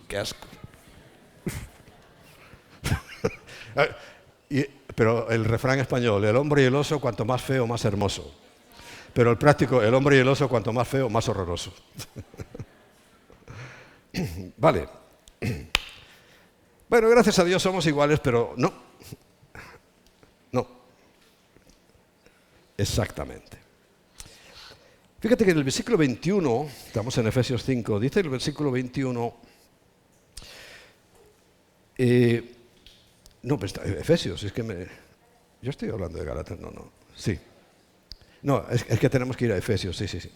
¡qué asco! Pero el refrán español, el hombre y el oso, cuanto más feo, más hermoso. Pero el práctico, el hombre y el oso, cuanto más feo, más horroroso. Vale. Bueno, gracias a Dios somos iguales, pero no. No. Exactamente. Fíjate que en el versículo 21, estamos en Efesios 5, dice el versículo 21, no, pues Efesios, es que yo estoy hablando de Gálatas, sí. No, es que tenemos que ir a Efesios, sí.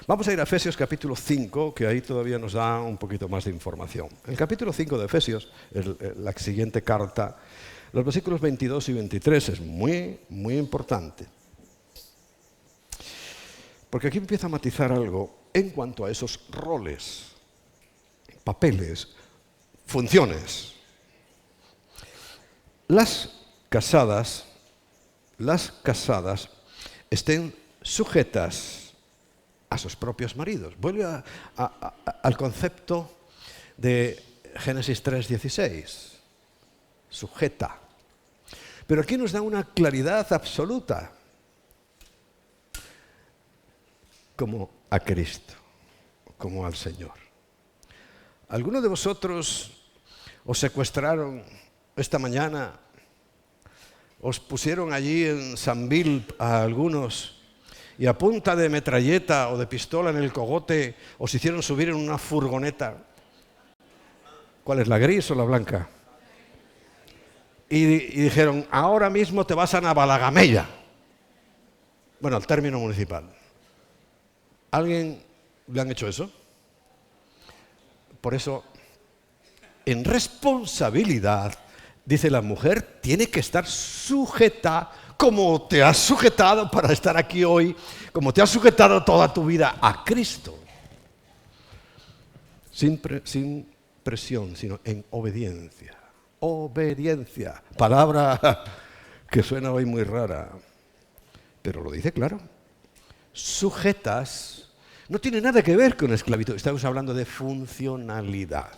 Vamos a ir a Efesios capítulo 5, que ahí todavía nos da un poquito más de información. El capítulo 5 de Efesios, la siguiente carta, los versículos 22 y 23 es muy, muy importante. Porque aquí empieza a matizar algo en cuanto a esos roles, papeles, funciones. Las casadas estén sujetas a sus propios maridos. Vuelve al concepto de Génesis 3:16. Sujeta. Pero aquí nos da una claridad absoluta. Como a Cristo, como al Señor. ¿Alguno de vosotros os secuestraron esta mañana? ¿Os pusieron allí en Sanville a algunos y a punta de metralleta o de pistola en el cogote os hicieron subir en una furgoneta? ¿Cuál es, la gris o la blanca? Y dijeron, ahora mismo te vas a Navalagamella. Bueno, al término municipal. ¿Alguien le han hecho eso? Por eso, en responsabilidad, dice la mujer, tiene que estar sujeta como te has sujetado para estar aquí hoy, como te has sujetado toda tu vida a Cristo. Sin presión, sino en obediencia. Obediencia, palabra que suena hoy muy rara, pero lo dice claro. Sujetas, no tiene nada que ver con esclavitud, estamos hablando de funcionalidad,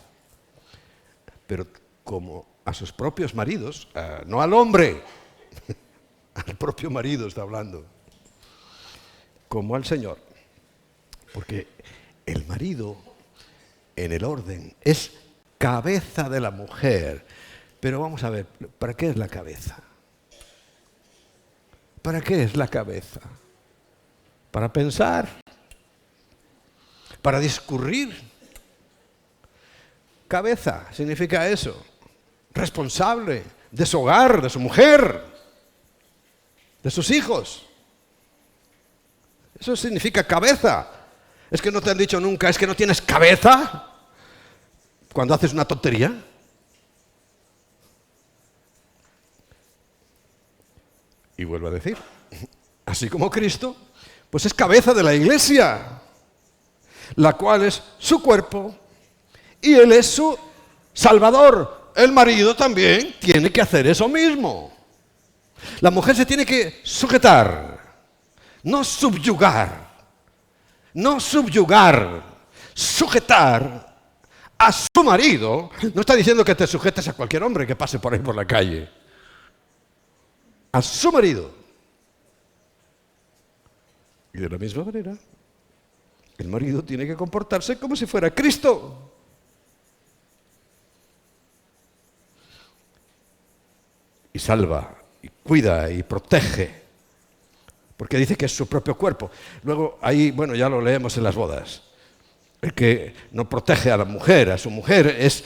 pero como a sus propios maridos, no al hombre, al propio marido está hablando, como al Señor, porque el marido en el orden es cabeza de la mujer, pero vamos a ver, ¿para qué es la cabeza? ¿Para qué es la cabeza? Para pensar, para discurrir. Cabeza significa eso, responsable de su hogar, de su mujer, de sus hijos. Eso significa cabeza. ¿Es que no te han dicho nunca, es que no tienes cabeza cuando haces una tontería? Y vuelvo a decir, así como Cristo, pues es cabeza de la iglesia, la cual es su cuerpo y Él es su Salvador. El marido también tiene que hacer eso mismo. La mujer se tiene que sujetar, no subyugar, sujetar a su marido. No está diciendo que te sujetes a cualquier hombre que pase por ahí por la calle. A su marido. Y de la misma manera, el marido tiene que comportarse como si fuera Cristo. Y salva, y cuida, y protege. Porque dice que es su propio cuerpo. Luego, ahí, bueno, ya lo leemos en las bodas. El que no protege a la mujer, a su mujer, es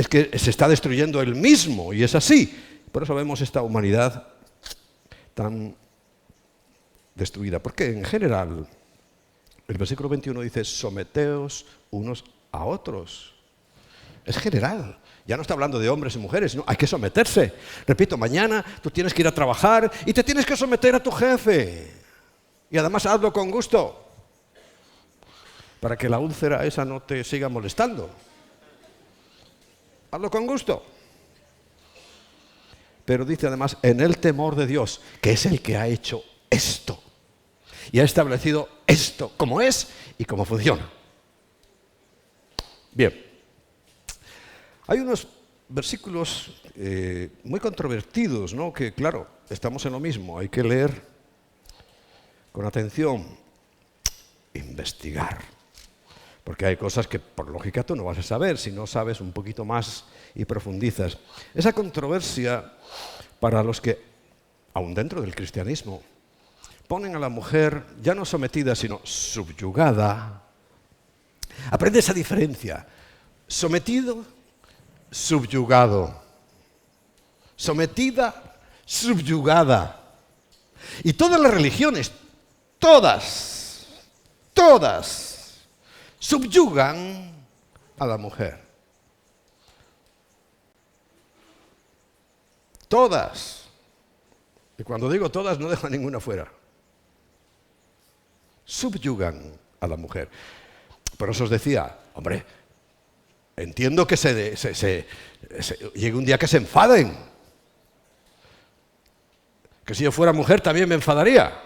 que se está destruyendo él mismo, y es así. Por eso vemos esta humanidad tan destruida. Porque en general, el versículo 21 dice, someteos unos a otros. Es general. Ya no está hablando de hombres y mujeres, no, hay que someterse. Repito, mañana tú tienes que ir a trabajar y te tienes que someter a tu jefe. Y además hazlo con gusto, para que la úlcera esa no te siga molestando. Hazlo con gusto. Pero dice además, en el temor de Dios, que es el que ha hecho esto. Y ha establecido esto, como es y cómo funciona. Bien. Hay unos versículos muy controvertidos, ¿no? Que claro, estamos en lo mismo, hay que leer con atención, investigar. Porque hay cosas que por lógica tú no vas a saber si no sabes un poquito más y profundizas. Esa controversia para los que, aun dentro del cristianismo, ponen a la mujer ya no sometida sino subyugada. Aprende esa diferencia. Sometido, subyugado. Sometida, subyugada. Y todas las religiones, todas, subyugan a la mujer. Todas. Y cuando digo todas, no dejo ninguna fuera. Subyugan a la mujer. Por eso os decía, hombre, entiendo que llegue un día que se enfaden. Que si yo fuera mujer también me enfadaría.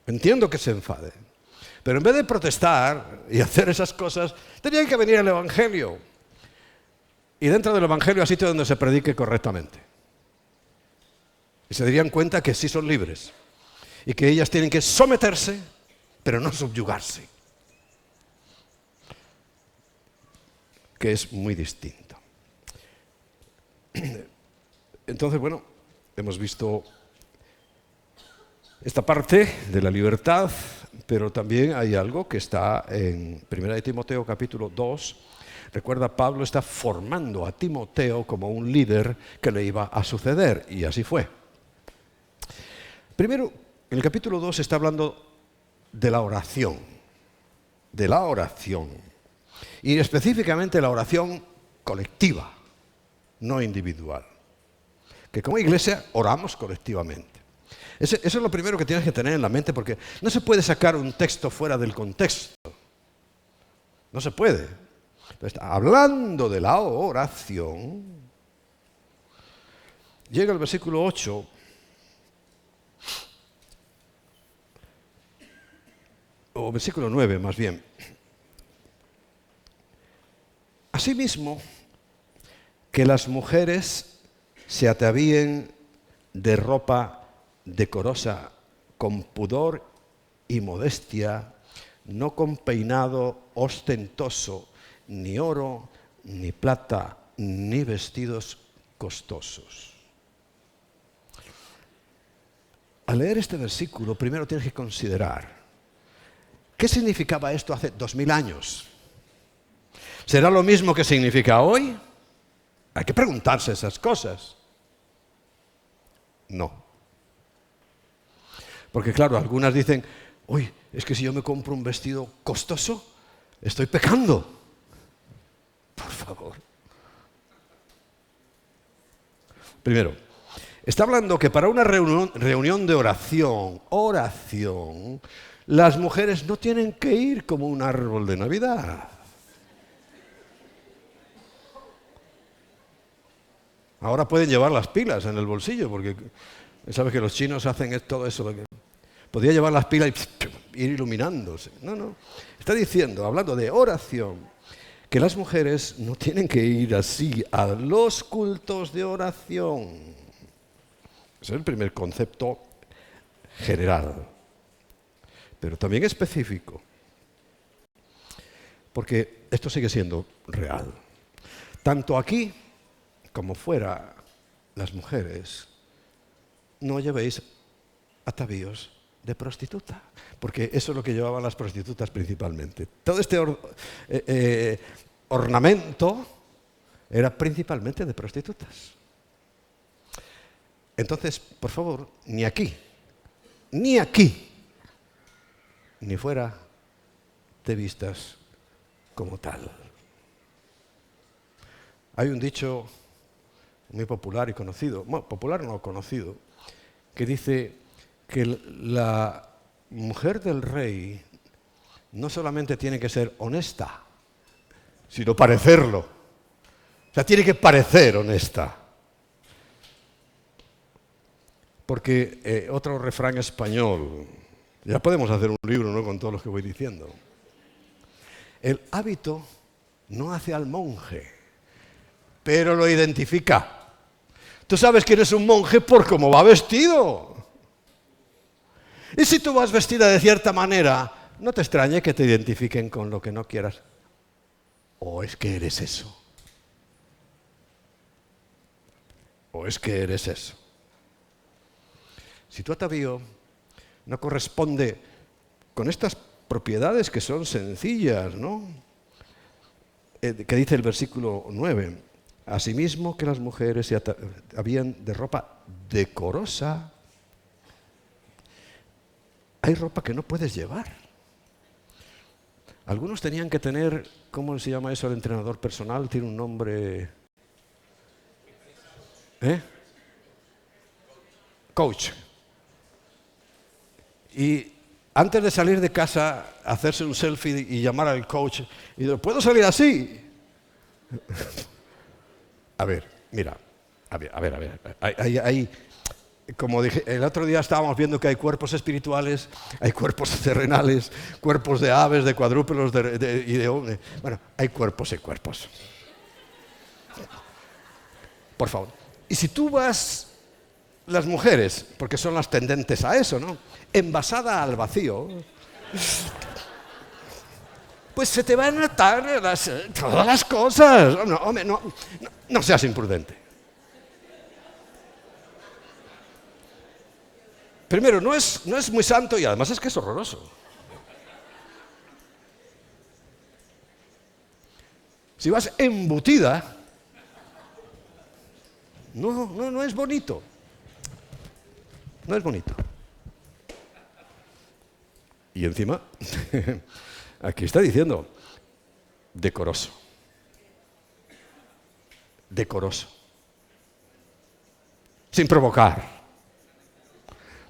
Entiendo que se enfaden. Pero en vez de protestar y hacer esas cosas, tendrían que venir al Evangelio. Y dentro del Evangelio a sitio donde se predique correctamente. Y se darían cuenta que sí son libres. Y que ellas tienen que someterse, pero no subyugarse. Que es muy distinto. Entonces, bueno, hemos visto esta parte de la libertad, pero también hay algo que está en 1 Timoteo capítulo 2. Recuerda, Pablo está formando a Timoteo como un líder que le iba a suceder, y así fue. Primero, en el capítulo 2 está hablando de la oración. De la oración. Y específicamente la oración colectiva, no individual. Que como iglesia oramos colectivamente. Eso es lo primero que tienes que tener en la mente, porque no se puede sacar un texto fuera del contexto. No se puede. Entonces, hablando de la oración, llega el versículo 8. O versículo 9 más bien. Asimismo, que las mujeres se atavíen de ropa decorosa, con pudor y modestia, no con peinado ostentoso, ni oro, ni plata, ni vestidos costosos. Al leer este versículo, primero tienes que considerar ¿qué significaba esto hace 2000 años? ¿Será lo mismo que significa hoy? Hay que preguntarse esas cosas. No. Porque claro, algunas dicen, uy, es que si yo me compro un vestido costoso, estoy pecando. Por favor. Primero, está hablando que para una reunión de oración, las mujeres no tienen que ir como un árbol de Navidad. Ahora pueden llevar las pilas en el bolsillo, porque sabes que los chinos hacen todo eso. Podría llevar las pilas y ir iluminándose. No. Está diciendo, hablando de oración, que las mujeres no tienen que ir así a los cultos de oración. Ese es el primer concepto general, pero también específico, porque esto sigue siendo real. Tanto aquí como fuera, las mujeres, no llevéis atavíos de prostituta, porque eso es lo que llevaban las prostitutas principalmente. Todo este ornamento era principalmente de prostitutas. Entonces, por favor, ni aquí, ni fuera te vistas como tal. Hay un dicho muy popular y conocido, bueno, popular no conocido, que dice que la mujer del rey no solamente tiene que ser honesta, sino parecerlo. O sea, tiene que parecer honesta. Porque otro refrán español, ya podemos hacer un libro, ¿no?, con todos los que voy diciendo. El hábito no hace al monje, pero lo identifica. Tú sabes que eres un monje por cómo va vestido. Y si tú vas vestida de cierta manera, no te extrañe que te identifiquen con lo que no quieras. O es que eres eso. O es que eres eso. Si tu atavío no corresponde con estas propiedades que son sencillas, ¿no? Que dice el versículo 9. Asimismo que las mujeres se atavían de ropa decorosa. Hay ropa que no puedes llevar. Algunos tenían que tener, ¿cómo se llama eso el entrenador personal? Tiene un nombre. Coach. Y antes de salir de casa, hacerse un selfie y llamar al coach y decir, ¿puedo salir así? A ver, mira, a ver. Hay, como dije, el otro día estábamos viendo que hay cuerpos espirituales, hay cuerpos terrenales, cuerpos de aves, de cuadrúpedos y de hombres. Bueno, hay cuerpos y cuerpos. Por favor. Y si tú vas, las mujeres, porque son las tendentes a eso, ¿no?, envasada al vacío, pues se te van a notar todas las cosas. No, hombre, no seas imprudente. Primero, no es muy santo y además es que es horroroso. Si vas embutida, no es bonito. No es bonito. Y encima, aquí está diciendo, decoroso. Decoroso. Sin provocar.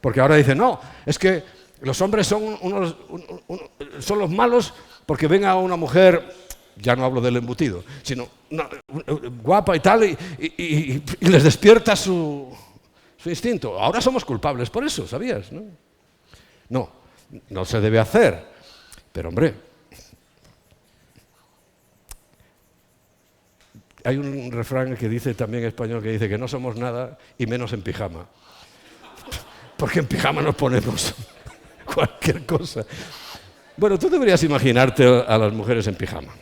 Porque ahora dicen, no, es que los hombres son son los malos porque ven a una mujer, ya no hablo del embutido, sino guapa y tal, y les despierta su instinto. Ahora somos culpables por eso, ¿sabías? No se debe hacer. Pero, hombre, hay un refrán que dice también en español que dice que no somos nada y menos en pijama. Porque en pijama nos ponemos cualquier cosa. Bueno, tú deberías imaginarte a las mujeres en pijama.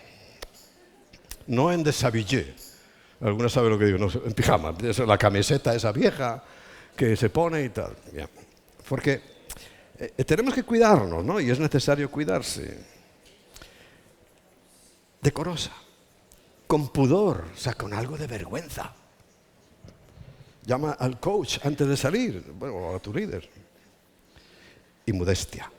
No en deshabillé. Algunas saben lo que digo, no, en pijama. La camiseta esa vieja que se pone y tal. Bien. Porque tenemos que cuidarnos, ¿no? Y es necesario cuidarse. Decorosa. Con pudor, o sea, con algo de vergüenza. Llama al coach antes de salir, bueno, a tu líder. Y modestia.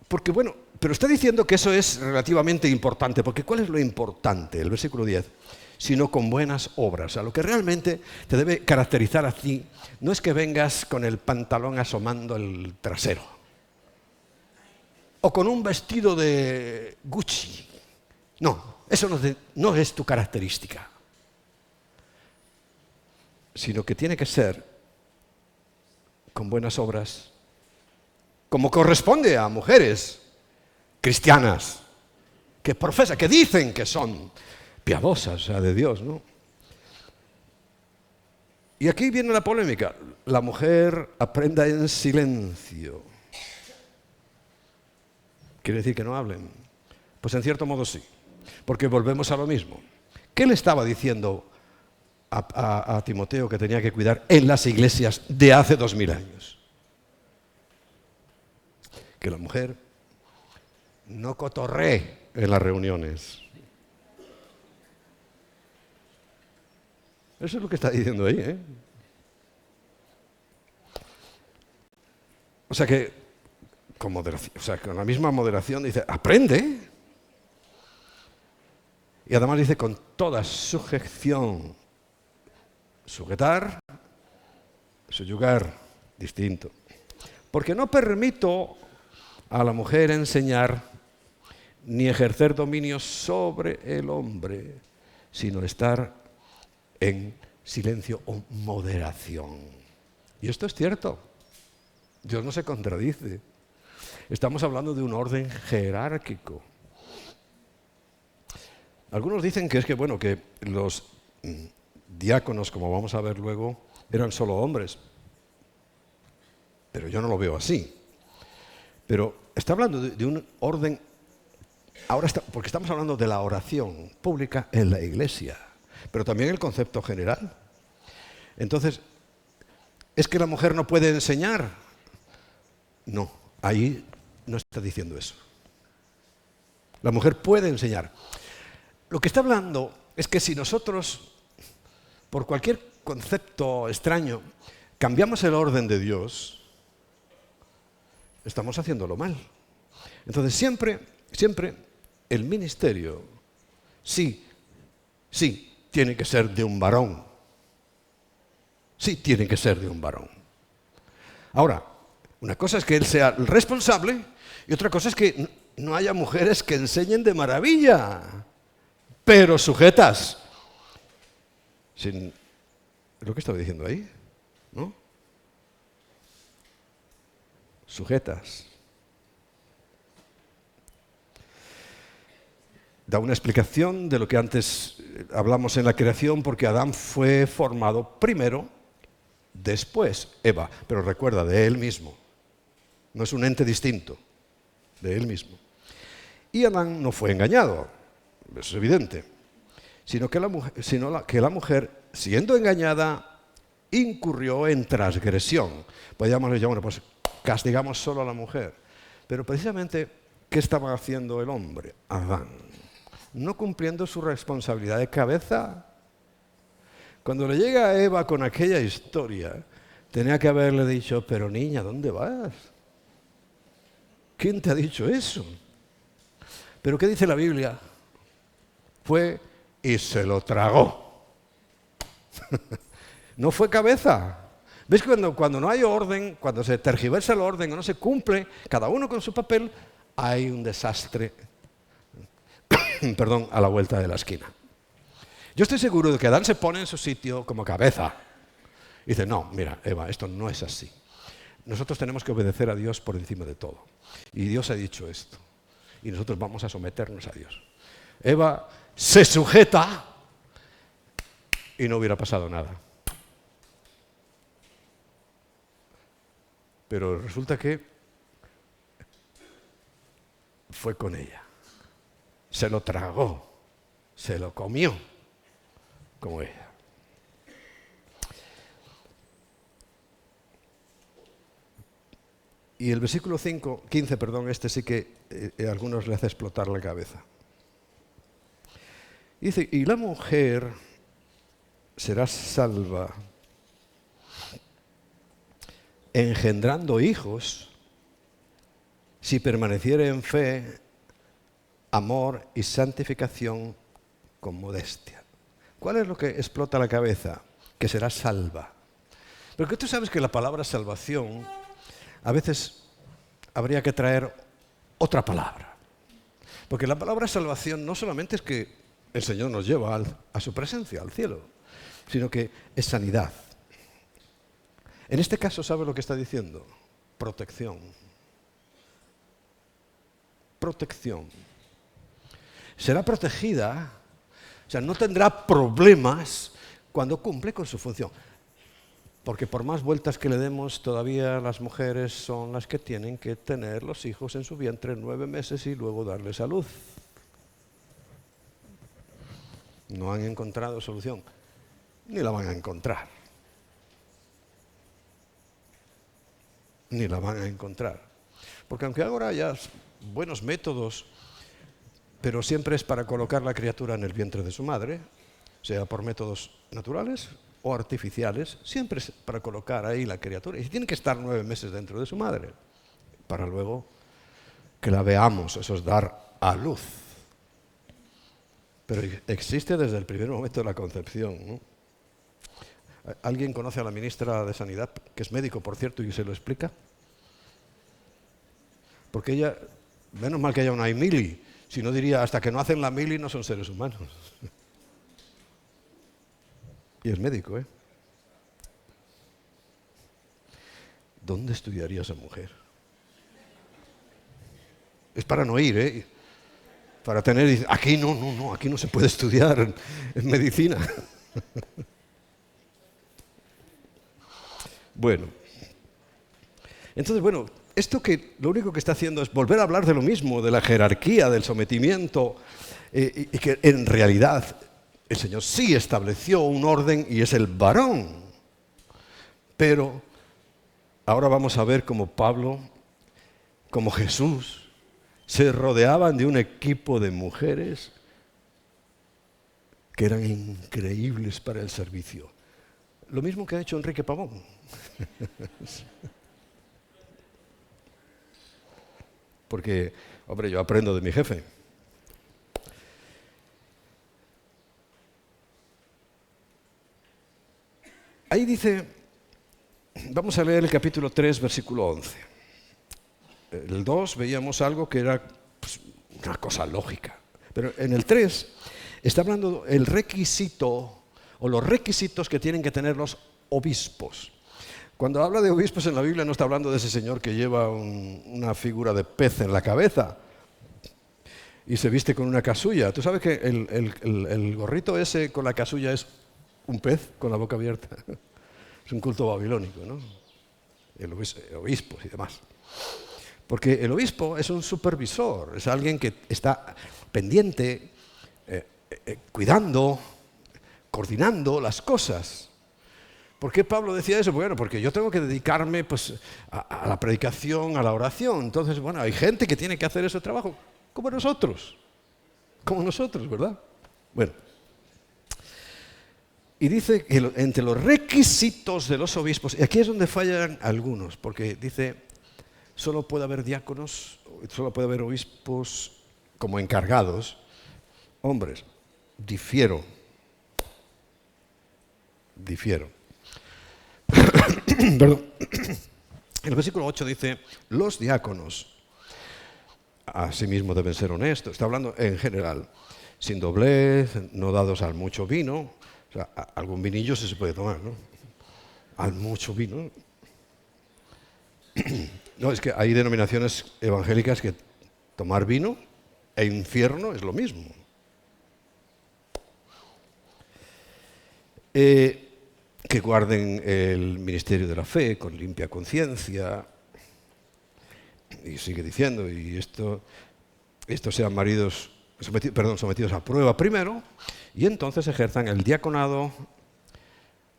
Porque, bueno, pero está diciendo que eso es relativamente importante, porque ¿cuál es lo importante? El versículo 10. Sino con buenas obras. O sea, lo que realmente te debe caracterizar a ti no es que vengas con el pantalón asomando el trasero. O con un vestido de Gucci. No, eso no es tu característica. Sino que tiene que ser con buenas obras, como corresponde a mujeres cristianas que profesan, que dicen que son piadosas, o sea, de Dios, ¿no? Y aquí viene la polémica. La mujer aprenda en silencio. ¿Quiere decir que no hablen? Pues en cierto modo sí, porque volvemos a lo mismo. ¿Qué le estaba diciendo a Timoteo que tenía que cuidar en las iglesias de hace 2000 años? Que la mujer no cotorree en las reuniones. Eso es lo que está diciendo ahí, ¿eh? O sea que, con moderación, o sea, con la misma moderación dice, aprende. Y además dice, con toda sujeción, sujetar, subyugar, distinto. Porque no permito a la mujer enseñar ni ejercer dominio sobre el hombre, sino estar en silencio o moderación. Y esto es cierto. Dios no se contradice. Estamos hablando de un orden jerárquico. Algunos dicen que es que, bueno, que los diáconos, como vamos a ver luego, eran solo hombres. Pero yo no lo veo así. Pero está hablando de un orden, porque estamos hablando de la oración pública en la iglesia, pero también el concepto general. Entonces, ¿es que la mujer no puede enseñar? No, ahí no está diciendo eso. La mujer puede enseñar. Lo que está hablando es que si nosotros, por cualquier concepto extraño, cambiamos el orden de Dios, estamos haciéndolo mal. Entonces siempre el ministerio sí tiene que ser de un varón. Sí tiene que ser de un varón. Ahora, una cosa es que él sea el responsable y otra cosa es que no haya mujeres que enseñen de maravilla, pero sujetas. Sin lo que estaba diciendo ahí, ¿no? Sujetas. Da una explicación de lo que antes hablamos en la creación, porque Adán fue formado primero, después Eva, pero recuerda, de él mismo. No es un ente distinto, de él mismo. Y Adán no fue engañado, eso es evidente, sino que la mujer, siendo engañada, incurrió en transgresión. Podríamos decir, bueno, pues castigamos solo a la mujer. Pero precisamente, ¿qué estaba haciendo el hombre? Adán. No cumpliendo su responsabilidad de cabeza. Cuando le llega a Eva con aquella historia, tenía que haberle dicho, pero niña, ¿dónde vas? ¿Quién te ha dicho eso? Pero ¿qué dice la Biblia? Fue y se lo tragó. No fue cabeza. ¿Ves que cuando no hay orden, cuando se tergiversa el orden o no se cumple, cada uno con su papel, hay un desastre, perdón, a la vuelta de la esquina? Yo estoy seguro de que Adán se pone en su sitio como cabeza. Y dice, no, mira, Eva, esto no es así. Nosotros tenemos que obedecer a Dios por encima de todo. Y Dios ha dicho esto. Y nosotros vamos a someternos a Dios. Eva se sujeta y no hubiera pasado nada. Pero resulta que fue con ella. Se lo tragó, se lo comió como ella. Y el versículo 15, este sí que a algunos le hace explotar la cabeza. Dice, y la mujer será salva engendrando hijos si permaneciere en fe, amor y santificación con modestia. ¿Cuál es lo que explota la cabeza? Que será salva. Porque tú sabes que la palabra salvación a veces habría que traer otra palabra. Porque la palabra salvación no solamente es que el Señor nos lleva a su presencia, al cielo, sino que es sanidad. En este caso, ¿sabe lo que está diciendo? Protección. Protección. Será protegida, o sea, no tendrá problemas cuando cumple con su función. Porque por más vueltas que le demos, todavía las mujeres son las que tienen que tener los hijos en su vientre 9 meses y luego darles a luz. No han encontrado solución, ni la van a encontrar. Ni la van a encontrar. Porque aunque ahora ya buenos métodos, pero siempre es para colocar la criatura en el vientre de su madre, sea por métodos naturales o artificiales, siempre es para colocar ahí la criatura. Y tiene que estar 9 meses dentro de su madre, para luego que la veamos, eso es dar a luz. Pero existe desde el primer momento de la concepción, ¿no? ¿Alguien conoce a la ministra de Sanidad, que es médico, por cierto, y se lo explica? Porque ella, menos mal que haya una mili, si no diría, hasta que no hacen la mili no son seres humanos. Y es médico, ¿eh? ¿Dónde estudiaría esa mujer? Es para no ir, ¿eh? Para tener... Aquí no, aquí no se puede estudiar en medicina. Bueno. Entonces, bueno, esto que lo único que está haciendo es volver a hablar de lo mismo, de la jerarquía, del sometimiento, y que en realidad el Señor sí estableció un orden y es el varón. Pero ahora vamos a ver cómo Pablo, como Jesús, se rodeaban de un equipo de mujeres que eran increíbles para el servicio. Lo mismo que ha hecho Enrique Pavón. Porque, hombre, yo aprendo de mi jefe. Ahí dice, vamos a leer el capítulo 3, versículo 11. El 2 veíamos algo que era pues, una cosa lógica. Pero en el 3 está hablando el requisito o los requisitos que tienen que tener los obispos. Cuando habla de obispos en la Biblia no está hablando de ese señor que lleva una figura de pez en la cabeza y se viste con una casulla. Tú sabes que el gorrito ese con la casulla es un pez con la boca abierta. Es un culto babilónico, ¿no? Obispos y demás. Porque el obispo es un supervisor, es alguien que está pendiente, cuidando, coordinando las cosas. ¿Por qué Pablo decía eso? Bueno, porque yo tengo que dedicarme pues, a la predicación, a la oración. Entonces, bueno, hay gente que tiene que hacer ese trabajo, como nosotros, ¿verdad? Bueno, y dice que entre los requisitos de los obispos, y aquí es donde fallan algunos, porque dice, solo puede haber diáconos, solo puede haber obispos como encargados, hombres. Difiero. Perdón. El versículo 8 dice, los diáconos asimismo deben ser honestos. Está hablando en general, sin doblez, no dados al mucho vino. O sea, algún vinillo se puede tomar, ¿no? Al mucho vino. No, es que hay denominaciones evangélicas que tomar vino e infierno es lo mismo. Que guarden el ministerio de la fe con limpia conciencia. Y sigue diciendo, y estos sean maridos sometidos a prueba primero, y entonces ejerzan el diaconado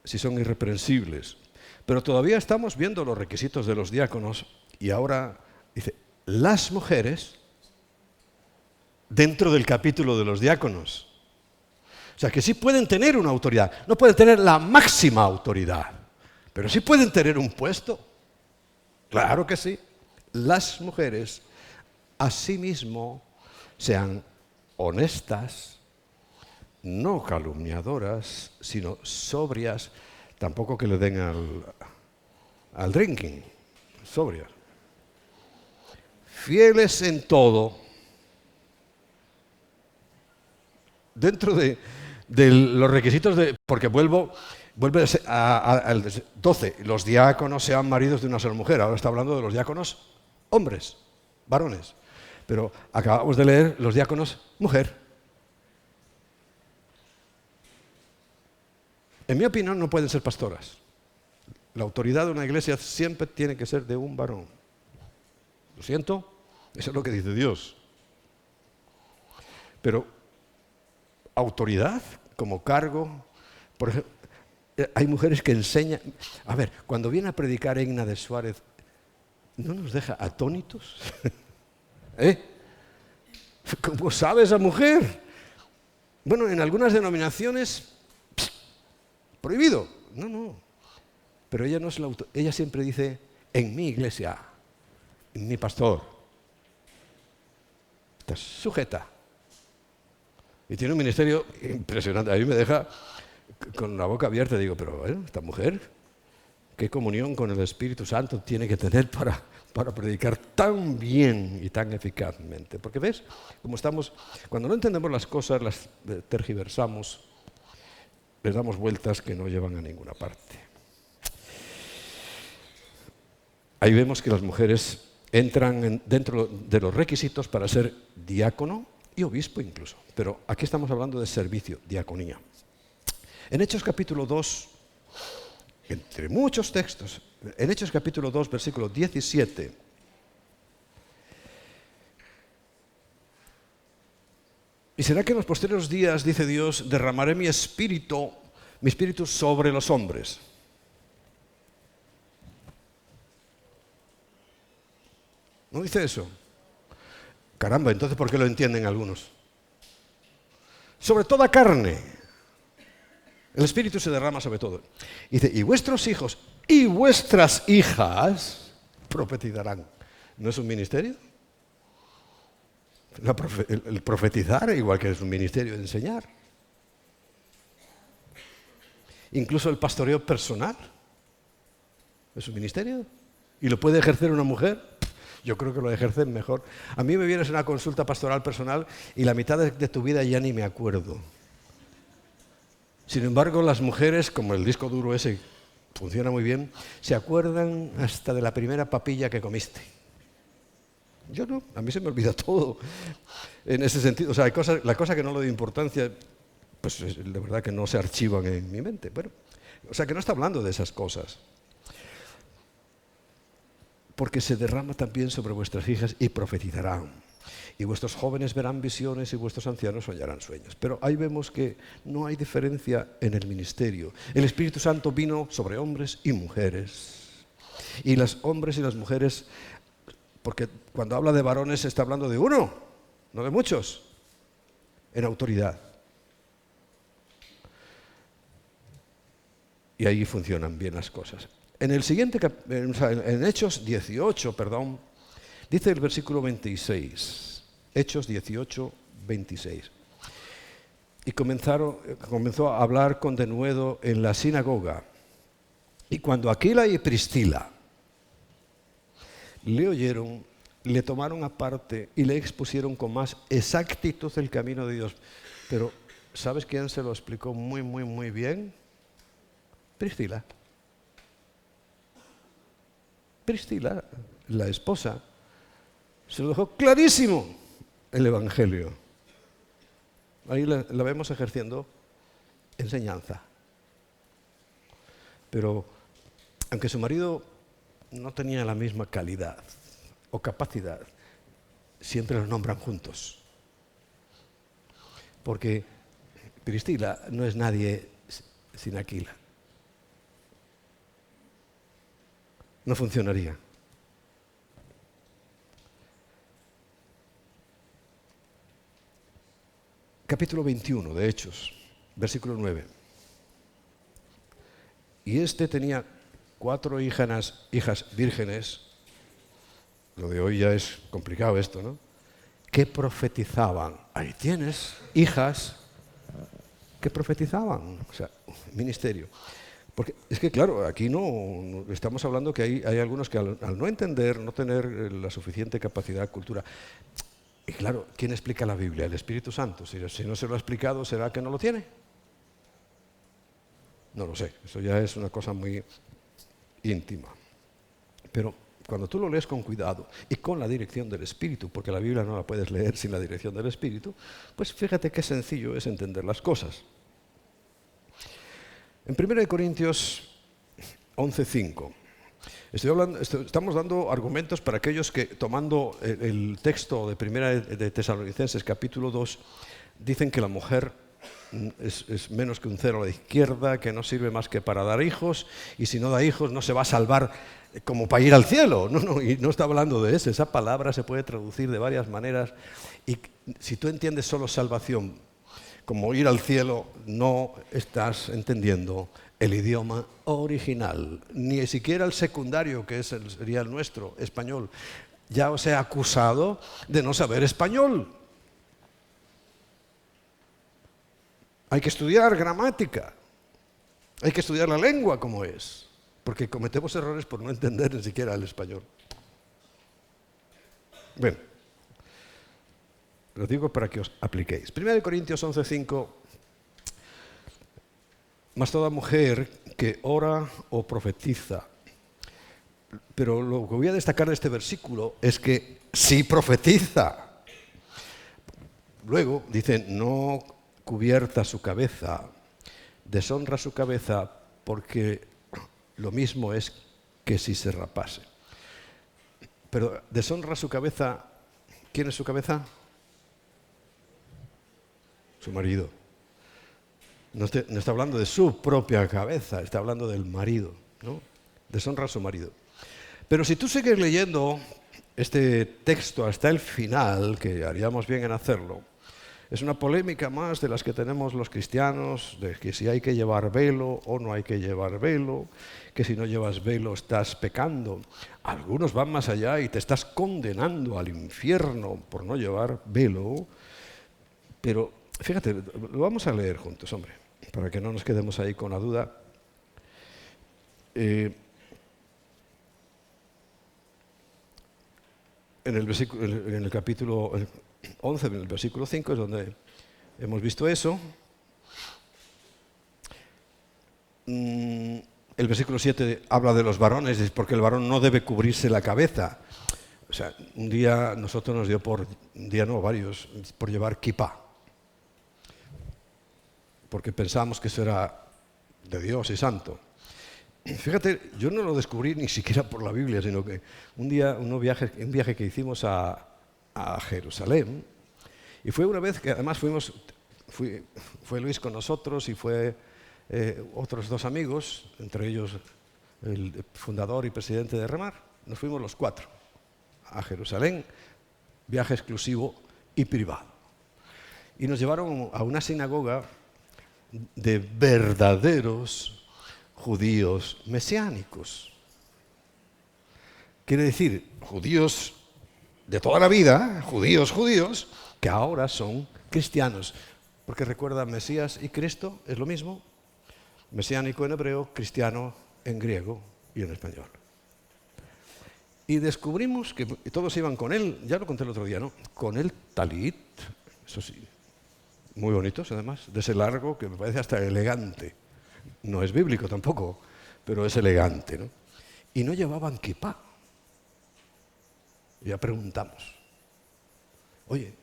si son irreprensibles. Pero todavía estamos viendo los requisitos de los diáconos, y ahora dice, las mujeres dentro del capítulo de los diáconos. O sea, que sí pueden tener una autoridad, no pueden tener la máxima autoridad, pero sí pueden tener un puesto. Claro que sí. Las mujeres, asimismo, sean honestas, no calumniadoras, sino sobrias, tampoco que le den al drinking, sobrias. Fieles en todo, dentro de los requisitos porque vuelve al 12, los diáconos sean maridos de una sola mujer. Ahora está hablando de los diáconos hombres, varones. Pero acabamos de leer los diáconos mujer. En mi opinión no pueden ser pastoras. La autoridad de una iglesia siempre tiene que ser de un varón. Lo siento, eso es lo que dice Dios. Pero autoridad como cargo, por ejemplo, hay mujeres que enseñan. A ver, cuando viene a predicar Egna de Suárez, ¿no nos deja atónitos? ¿Eh? ¿Cómo sabe esa mujer? Bueno, en algunas denominaciones, prohibido. No. Pero ella no es la autor. Ella siempre dice, en mi iglesia, en mi pastor. Está sujeta. Y tiene un ministerio impresionante. A mí me deja con la boca abierta. Digo, pero bueno, esta mujer, ¿qué comunión con el Espíritu Santo tiene que tener para predicar tan bien y tan eficazmente? Porque ves, como estamos, cuando no entendemos las cosas, las tergiversamos, les damos vueltas que no llevan a ninguna parte. Ahí vemos que las mujeres entran dentro de los requisitos para ser diácono y obispo incluso. Pero aquí estamos hablando de servicio, diaconía. En Hechos capítulo 2, entre muchos textos, en Hechos capítulo 2, versículo 17, y será que en los posteriores días, dice Dios, derramaré mi espíritu sobre los hombres. ¿No dice eso? Caramba, entonces ¿por qué lo entienden algunos? Sobre toda carne. El Espíritu se derrama sobre todo. Dice, y vuestros hijos y vuestras hijas profetizarán. ¿No es un ministerio? El profetizar, igual que es un ministerio de enseñar. Incluso el pastoreo personal. ¿Es un ministerio? ¿Y lo puede ejercer una mujer? Yo creo que lo ejercen mejor. A mí me vienes a una consulta pastoral personal y la mitad de tu vida ya ni me acuerdo. Sin embargo, las mujeres, como el disco duro ese funciona muy bien, se acuerdan hasta de la primera papilla que comiste. Yo no, a mí se me olvida todo en ese sentido. O sea, la cosa que no le doy importancia, pues de verdad que no se archivan en mi mente. Bueno, o sea, que no está hablando de esas cosas. Porque se derrama también sobre vuestras hijas y profetizarán. Y vuestros jóvenes verán visiones y vuestros ancianos soñarán sueños. Pero ahí vemos que no hay diferencia en el ministerio. El Espíritu Santo vino sobre hombres y mujeres. Y los hombres y las mujeres, porque cuando habla de varones se está hablando de uno, no de muchos, en autoridad. Y ahí funcionan bien las cosas. En el siguiente, en Hechos 18, dice el versículo 26, Hechos 18, 26. Y comenzó a hablar con denuedo en la sinagoga. Y cuando Aquila y Priscila le oyeron, le tomaron aparte y le expusieron con más exactitud el camino de Dios. Pero, ¿sabes quién se lo explicó muy bien? Priscila. Priscila, la esposa, se lo dejó clarísimo el Evangelio. Ahí la vemos ejerciendo enseñanza. Pero aunque su marido no tenía la misma calidad o capacidad, siempre los nombran juntos. Porque Priscila no es nadie sin Aquila. No funcionaría. Capítulo 21 de Hechos, versículo 9. Y este tenía 4 hijas vírgenes, lo de hoy ya es complicado esto, ¿no? Que profetizaban. Ahí tienes hijas que profetizaban, o sea, ministerio. Porque es que, claro, aquí no estamos hablando que hay algunos que al no entender, no tener la suficiente capacidad, cultura. Y claro, ¿quién explica la Biblia? El Espíritu Santo. Si no se lo ha explicado, ¿será que no lo tiene? No lo sé, eso ya es una cosa muy íntima. Pero cuando tú lo lees con cuidado y con la dirección del Espíritu, porque la Biblia no la puedes leer sin la dirección del Espíritu, pues fíjate qué sencillo es entender las cosas. En 1 Corintios 11:5, estamos dando argumentos para aquellos que, tomando el texto de 1 de Tesalonicenses, capítulo 2, dicen que la mujer es menos que un cero a la izquierda, que no sirve más que para dar hijos, y si no da hijos no se va a salvar como para ir al cielo. No, y no está hablando de eso. Esa palabra se puede traducir de varias maneras, y si tú entiendes solo salvación como ir al cielo, no estás entendiendo el idioma original, ni siquiera el secundario, que sería el nuestro, español. Ya os he acusado de no saber español. Hay que estudiar gramática, hay que estudiar la lengua como es, porque cometemos errores por no entender ni siquiera el español. Bueno, lo digo para que os apliquéis. 1 Corintios 11:5, mas toda mujer que ora o profetiza. Pero lo que voy a destacar de este versículo es que sí profetiza. Luego dice, no cubierta su cabeza, deshonra su cabeza, porque lo mismo es que si se rapase. Pero deshonra su cabeza, ¿quién es su cabeza? Su marido. No está hablando de su propia cabeza, está hablando del marido, ¿no? Deshonra a su marido. Pero si tú sigues leyendo este texto hasta el final, que haríamos bien en hacerlo, es una polémica más de las que tenemos los cristianos, de que si hay que llevar velo o no hay que llevar velo, que si no llevas velo estás pecando. Algunos van más allá y te estás condenando al infierno por no llevar velo. Pero fíjate, lo vamos a leer juntos, hombre, para que no nos quedemos ahí con la duda. En el capítulo 11, en el versículo 5, es donde hemos visto eso. El versículo 7 habla de los varones, es porque el varón no debe cubrirse la cabeza. O sea, un día nosotros nos dio varios, por llevar kipá. Porque pensábamos que eso era de Dios y santo. Fíjate, yo no lo descubrí ni siquiera por la Biblia, sino que un viaje que hicimos a Jerusalén, y fue una vez que además fue Luis con nosotros y fue otros dos amigos, entre ellos el fundador y presidente de Remar. Nos fuimos los 4 a Jerusalén, viaje exclusivo y privado. Y nos llevaron a una sinagoga de verdaderos judíos mesiánicos. Quiere decir, judíos de toda la vida, judíos, que ahora son cristianos. Porque recuerda, Mesías y Cristo es lo mismo. Mesiánico en hebreo, cristiano en griego y en español. Y descubrimos que todos iban con él, ya lo conté el otro día, ¿no? Con el talit, eso sí, muy bonitos además, de ese largo que me parece hasta elegante. No es bíblico tampoco, pero es elegante, ¿no? Y no llevaban kipá. Ya preguntamos, oye,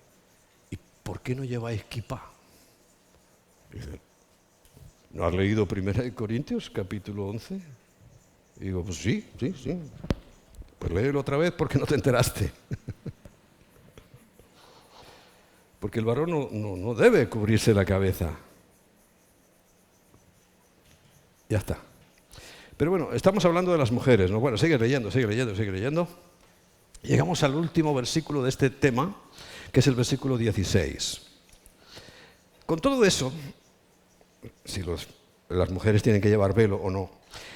¿y por qué no lleváis kipá? Dicen, ¿no has leído 1 Corintios, capítulo 11? Y digo, pues sí. Pues léelo otra vez porque no te enteraste. Porque el varón no debe cubrirse la cabeza. Ya está. Pero bueno, estamos hablando de las mujeres, ¿no? Bueno, sigue leyendo. Llegamos al último versículo de este tema, que es el versículo 16. Con todo eso, si las mujeres tienen que llevar velo o no,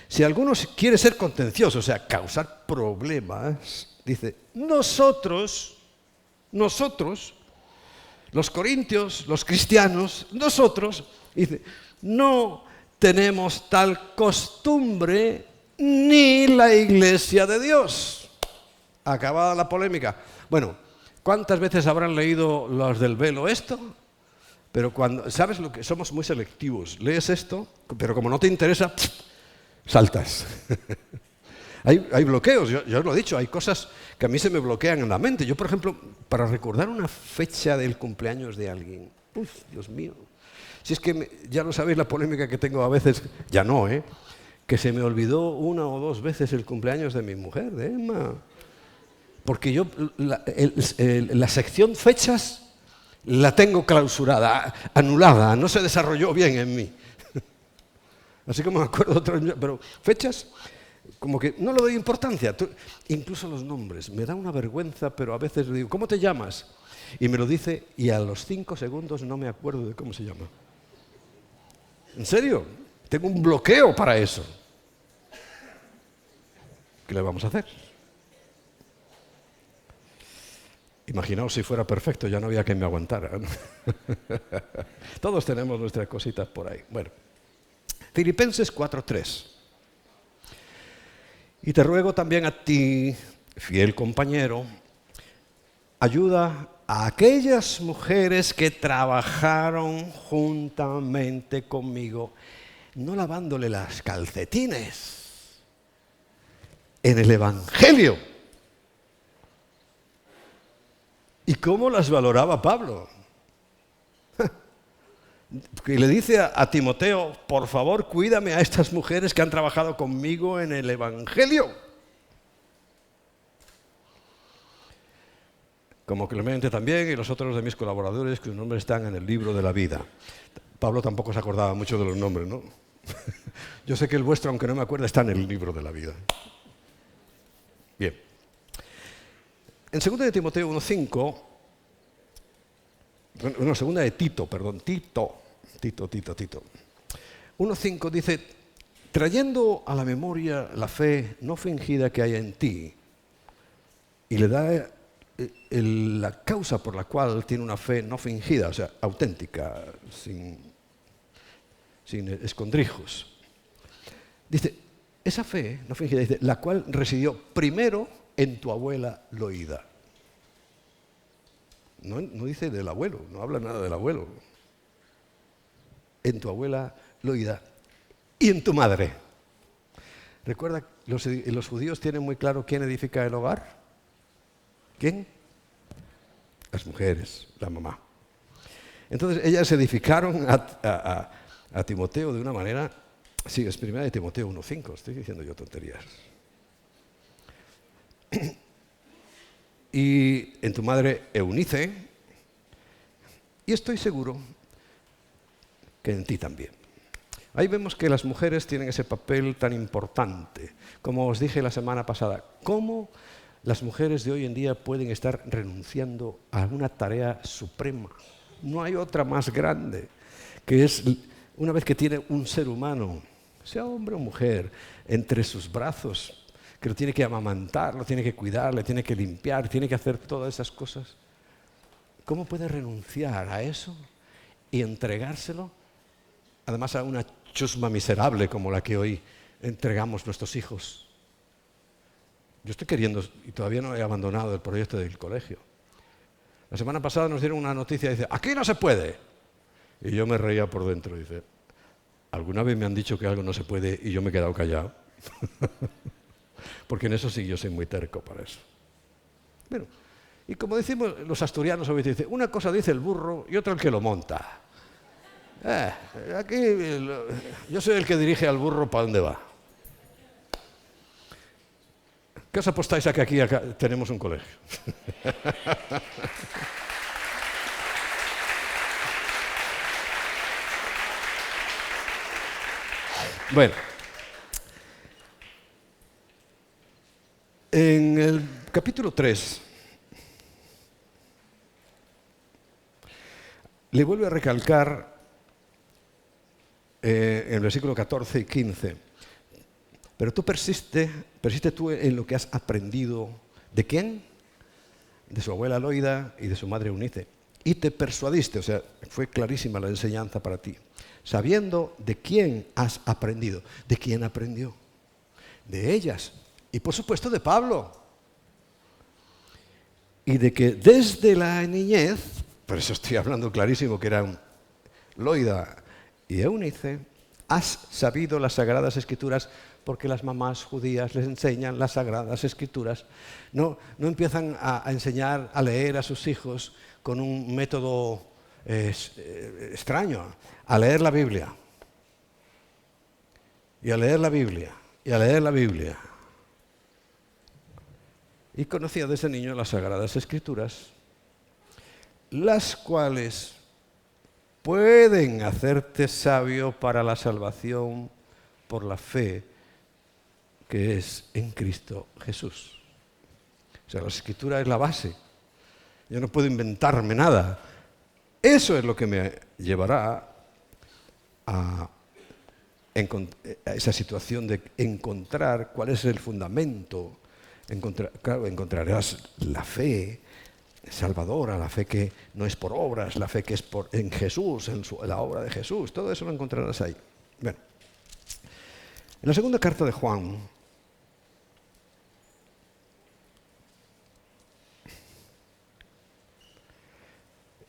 si alguno quiere ser contencioso, o sea, causar problemas, dice, nosotros, los corintios, los cristianos, nosotros, dice, no tenemos tal costumbre ni la iglesia de Dios. Acabada la polémica. Bueno, ¿cuántas veces habrán leído los del velo esto? Pero cuando, ¿sabes lo que? Somos muy selectivos. Lees esto, pero como no te interesa, saltas. Hay bloqueos, yo os lo he dicho, hay cosas que a mí se me bloquean en la mente. Yo, por ejemplo, para recordar una fecha del cumpleaños de alguien, Dios mío, si es que ya lo sabéis la polémica que tengo a veces, ya no, que se me olvidó 1 o 2 veces el cumpleaños de mi mujer, de Emma. Porque yo, la sección fechas, la tengo clausurada, anulada, no se desarrolló bien en mí. Así como me acuerdo de otros, pero fechas, como que no le doy importancia. Incluso los nombres, me da una vergüenza, pero a veces le digo, ¿cómo te llamas? Y me lo dice y a los 5 segundos no me acuerdo de cómo se llama. ¿En serio? Tengo un bloqueo para eso. ¿Qué le vamos a hacer? Imaginaos si fuera perfecto, ya no había quien me aguantara. Todos tenemos nuestras cositas por ahí. Bueno, Filipenses 4:3. Y te ruego también a ti, fiel compañero, ayuda a aquellas mujeres que trabajaron juntamente conmigo, no lavándole las calcetines en el Evangelio. ¿Y cómo las valoraba Pablo? Y le dice a Timoteo, por favor, cuídame a estas mujeres que han trabajado conmigo en el Evangelio. Como Clemente también y los otros de mis colaboradores, cuyos nombres están en el libro de la vida. Pablo tampoco se acordaba mucho de los nombres, ¿no? Yo sé que el vuestro, aunque no me acuerdo, está en el libro de la vida. Bien. En 2 de Timoteo 1:5, bueno, 2 de Tito, perdón, Tito. 1:5 dice, trayendo a la memoria la fe no fingida que hay en ti, y le da la causa por la cual tiene una fe no fingida, o sea, auténtica, sin escondrijos. Dice, esa fe no fingida, dice, la cual residió primero en tu abuela Loida. No dice del abuelo, no habla nada del abuelo. En tu abuela Loida y en tu madre. Recuerda, los judíos tienen muy claro quién edifica el hogar. ¿Quién? Las mujeres, la mamá. Entonces ellas edificaron a Timoteo de una manera, sí, es 1 de Timoteo 1:5, estoy diciendo yo tonterías. Y en tu madre Eunice, y estoy seguro que en ti también. Ahí vemos que las mujeres tienen ese papel tan importante. Como os dije la semana pasada, ¿cómo las mujeres de hoy en día pueden estar renunciando a una tarea suprema? No hay otra más grande, que es una vez que tiene un ser humano, sea hombre o mujer, entre sus brazos, que lo tiene que amamantar, lo tiene que cuidar, le tiene que limpiar, tiene que hacer todas esas cosas. ¿Cómo puede renunciar a eso y entregárselo? Además a una chusma miserable como la que hoy entregamos nuestros hijos. Yo estoy queriendo, y todavía no he abandonado el proyecto del colegio. La semana pasada nos dieron una noticia, dice, aquí no se puede. Y yo me reía por dentro, dice, ¿alguna vez me han dicho que algo no se puede y yo me he quedado callado? Porque en eso sí yo soy muy terco para eso. Bueno, y como decimos los asturianos, a veces dice, una cosa dice el burro y otra el que lo monta. Aquí yo soy el que dirige al burro para dónde va. ¿Qué os apostáis a que aquí tenemos un colegio? Bueno, en el capítulo 3 le vuelve a recalcar en el versículo 14 y 15, pero tú persiste tú en lo que has aprendido. ¿De quién? De su abuela Loida y de su madre Eunice. Y te persuadiste, o sea, fue clarísima la enseñanza para ti, sabiendo de quién has aprendido. ¿De quién aprendió? De ellas. Y por supuesto de Pablo. Y de que desde la niñez, por eso estoy hablando clarísimo que eran Loida y Eunice, has sabido las Sagradas Escrituras, porque las mamás judías les enseñan las Sagradas Escrituras. No empiezan a enseñar a leer a sus hijos con un método extraño, a leer la Biblia. Y a leer la Biblia, y a leer la Biblia. Y conocía desde niño las Sagradas Escrituras. las cuales pueden hacerte sabio para la salvación por la fe que es en Cristo Jesús. O sea, la Escritura es la base. Yo no puedo inventarme nada. Eso es lo que me llevará a esa situación de encontrar cuál es el fundamento. Claro, encontrarás la fe salvadora, la fe que no es por obras, la fe que es en Jesús, en la obra de Jesús. Todo eso lo encontrarás ahí. Bueno, en la segunda carta de Juan,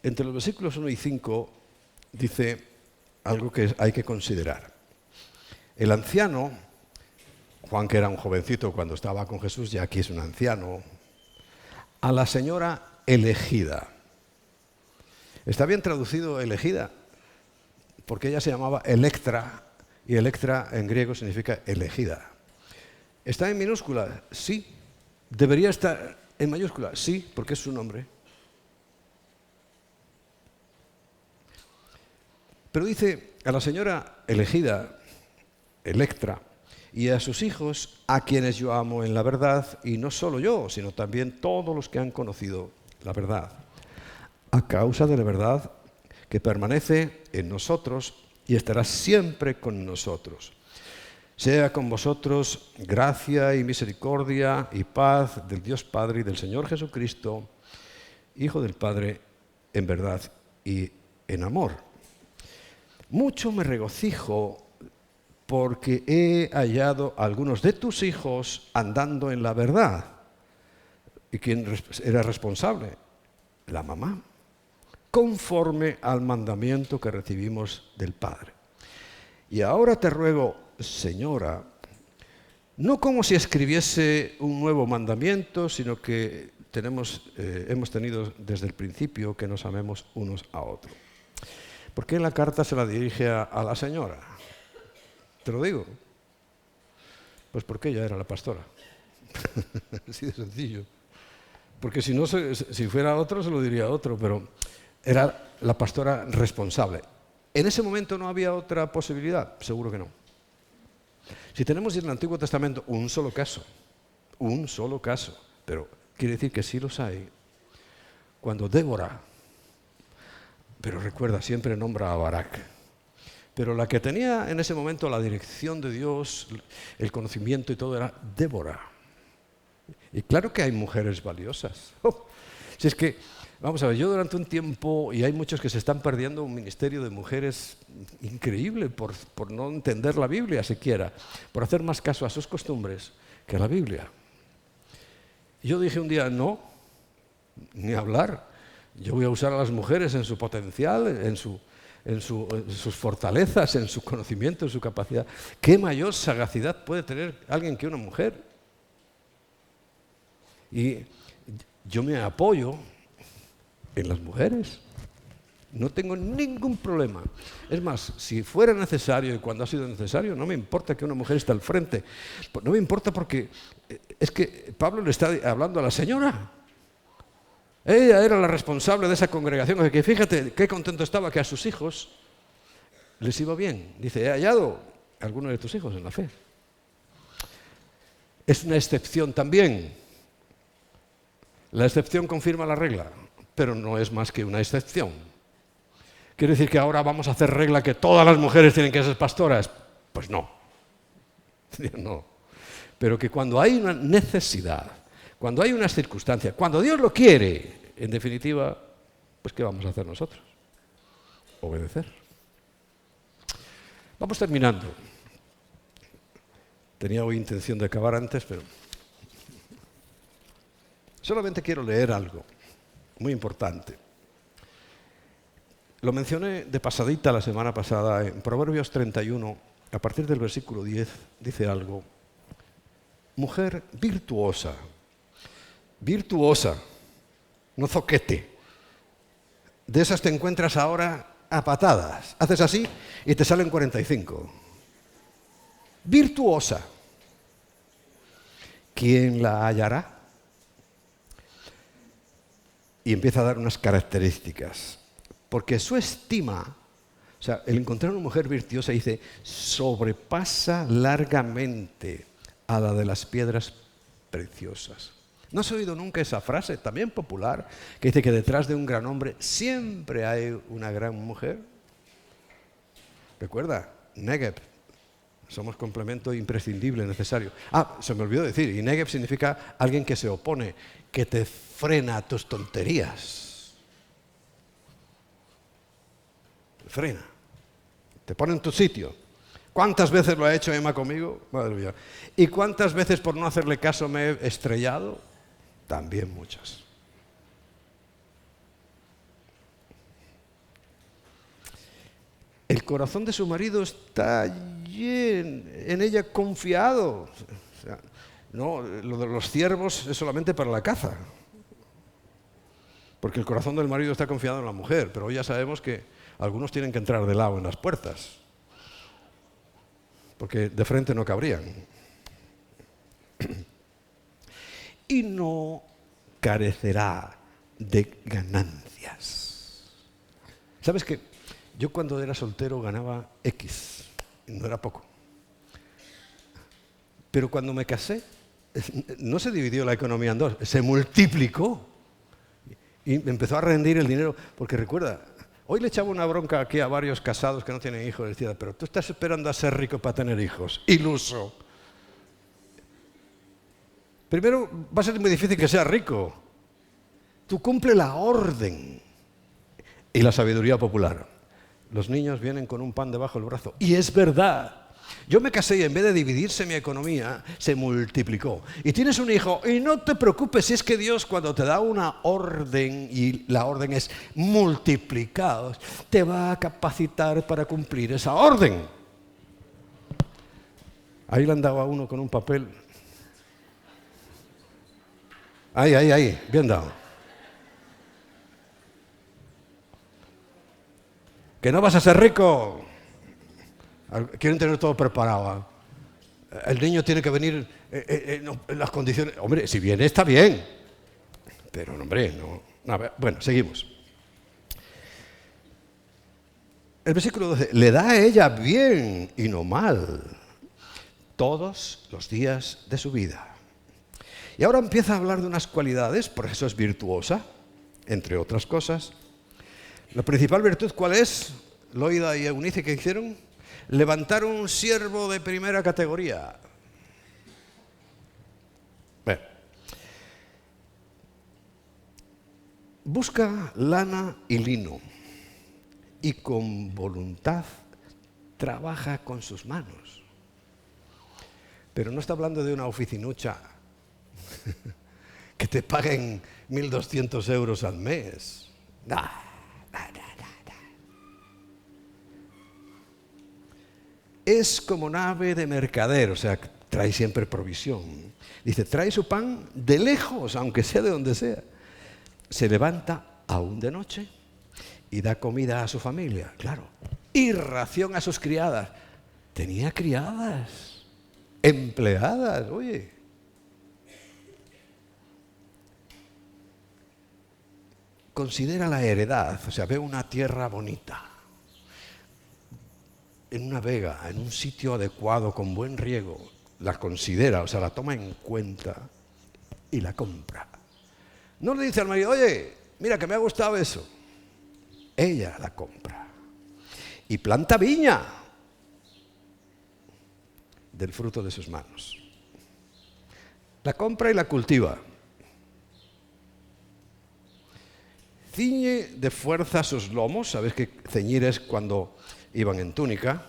entre los versículos 1 y 5, dice algo que hay que considerar. El anciano, Juan, que era un jovencito cuando estaba con Jesús, ya aquí es un anciano, a la señora elegida. Está bien traducido elegida, porque ella se llamaba Electra, y Electra en griego significa elegida. ¿Está en minúscula? Sí. ¿Debería estar en mayúscula? Sí, porque es su nombre. Pero dice a la señora elegida, Electra, y a sus hijos, a quienes yo amo en la verdad, y no solo yo, sino también todos los que han conocido la verdad, a causa de la verdad que permanece en nosotros y estará siempre con nosotros. Sea con vosotros gracia y misericordia y paz del Dios Padre y del Señor Jesucristo, Hijo del Padre, en verdad y en amor. Mucho me regocijo porque he hallado a algunos de tus hijos andando en la verdad. ¿Y quién era responsable? La mamá, conforme al mandamiento que recibimos del Padre. Y ahora te ruego, Señora, no como si escribiese un nuevo mandamiento, sino que hemos tenido desde el principio que nos amemos unos a otros. ¿Por qué en la carta se la dirige a la señora? Te lo digo. Pues porque ella era la pastora. Así de sencillo. Porque si no, si fuera otro, se lo diría a otro, pero era la pastora responsable. ¿En ese momento no había otra posibilidad? Seguro que no. Si tenemos en el Antiguo Testamento un solo caso, pero quiere decir que sí los hay, cuando Débora, pero recuerda, siempre nombra a Barak, pero la que tenía en ese momento la dirección de Dios, el conocimiento y todo era Débora. Y claro que hay mujeres valiosas. Si es que, vamos a ver, yo durante un tiempo, y hay muchos que se están perdiendo un ministerio de mujeres increíble por no entender la Biblia siquiera, por hacer más caso a sus costumbres que a la Biblia. Y yo dije un día, no, ni hablar. Yo voy a usar a las mujeres en su potencial, en sus fortalezas, en su conocimiento, en su capacidad. ¿Qué mayor sagacidad puede tener alguien que una mujer? Y yo me apoyo en las mujeres. No tengo ningún problema. Es más, si fuera necesario y cuando ha sido necesario, no me importa que una mujer esté al frente. No me importa porque es que Pablo le está hablando a la señora. Ella era la responsable de esa congregación. Que fíjate qué contento estaba que a sus hijos les iba bien. Dice, he hallado a algunos de tus hijos en la fe. Es una excepción también. La excepción confirma la regla, pero no es más que una excepción. ¿Quiere decir que ahora vamos a hacer regla que todas las mujeres tienen que ser pastoras? Pues no. No. Pero que cuando hay una necesidad, cuando hay una circunstancia, cuando Dios lo quiere, en definitiva, pues ¿qué vamos a hacer nosotros? Obedecer. Vamos terminando. Tenía hoy intención de acabar antes, pero solamente quiero leer algo muy importante. Lo mencioné de pasadita la semana pasada. En Proverbios 31, a partir del versículo 10, dice algo. Mujer virtuosa, no zoquete. De esas te encuentras ahora a patadas. Haces así y te salen 45. Virtuosa. ¿Quién la hallará? y empieza a dar unas características. Porque su estima, o sea, el encontrar una mujer virtuosa, dice, sobrepasa largamente a la de las piedras preciosas. ¿No has oído nunca esa frase, también popular, que dice que detrás de un gran hombre siempre hay una gran mujer? Recuerda, Negev, somos complemento imprescindible, necesario. Se me olvidó decir, y Negev significa alguien que se opone, que te frena tus tonterías. Frena, te pone en tu sitio. ¿Cuántas veces lo ha hecho Emma conmigo? Madre mía. ¿Y cuántas veces por no hacerle caso me he estrellado? También muchas. El corazón de su marido está en ella confiado. O sea, no, lo de los ciervos es solamente para la caza. Porque el corazón del marido está confiado en la mujer, pero hoy ya sabemos que algunos tienen que entrar de lado en las puertas, porque de frente no cabrían. Y no carecerá de ganancias. ¿Sabes qué? Yo cuando era soltero ganaba X, no era poco. Pero cuando me casé, no se dividió la economía en dos, se multiplicó. Y me empezó a rendir el dinero, porque recuerda, hoy le echaba una bronca aquí a varios casados que no tienen hijos, decía, pero tú estás esperando a ser rico para tener hijos, iluso. Primero, va a ser muy difícil que seas rico. Tú cumple la orden y la sabiduría popular. Los niños vienen con un pan debajo del brazo. Y es verdad. Yo me casé y en vez de dividirse mi economía, se multiplicó. Y tienes un hijo, y no te preocupes, si es que Dios cuando te da una orden, y la orden es multiplicados, te va a capacitar para cumplir esa orden. Ahí le han dado a uno con un papel. Ahí, bien dado. Que no vas a ser rico. Quieren tener todo preparado. El niño tiene que venir en las condiciones. Hombre, si viene está bien. Pero, hombre, no. Bueno, seguimos. El versículo 12. Le da a ella bien y no mal todos los días de su vida. Y ahora empieza a hablar de unas cualidades, por eso es virtuosa, entre otras cosas. La principal virtud, ¿cuál es? Loida y Eunice, ¿qué hicieron? Levantaron un siervo de primera categoría. Bueno. Busca lana y lino y con voluntad trabaja con sus manos. Pero no está hablando de una oficinucha que te paguen 1.200 euros al mes. Es como nave de mercader, o sea, trae siempre provisión. Dice, trae su pan de lejos, aunque sea de donde sea. Se levanta aún de noche y da comida a su familia, claro. Y ración a sus criadas. Tenía criadas, empleadas, oye. Considera la heredad, o sea, ve una tierra bonita, en una vega, en un sitio adecuado, con buen riego, la considera, o sea, la toma en cuenta y la compra. No le dice al marido, oye, mira que me ha gustado eso. Ella la compra. Y planta viña del fruto de sus manos. La compra y la cultiva. Ciñe de fuerza sus lomos, sabéis que ceñir es cuando iban en túnica,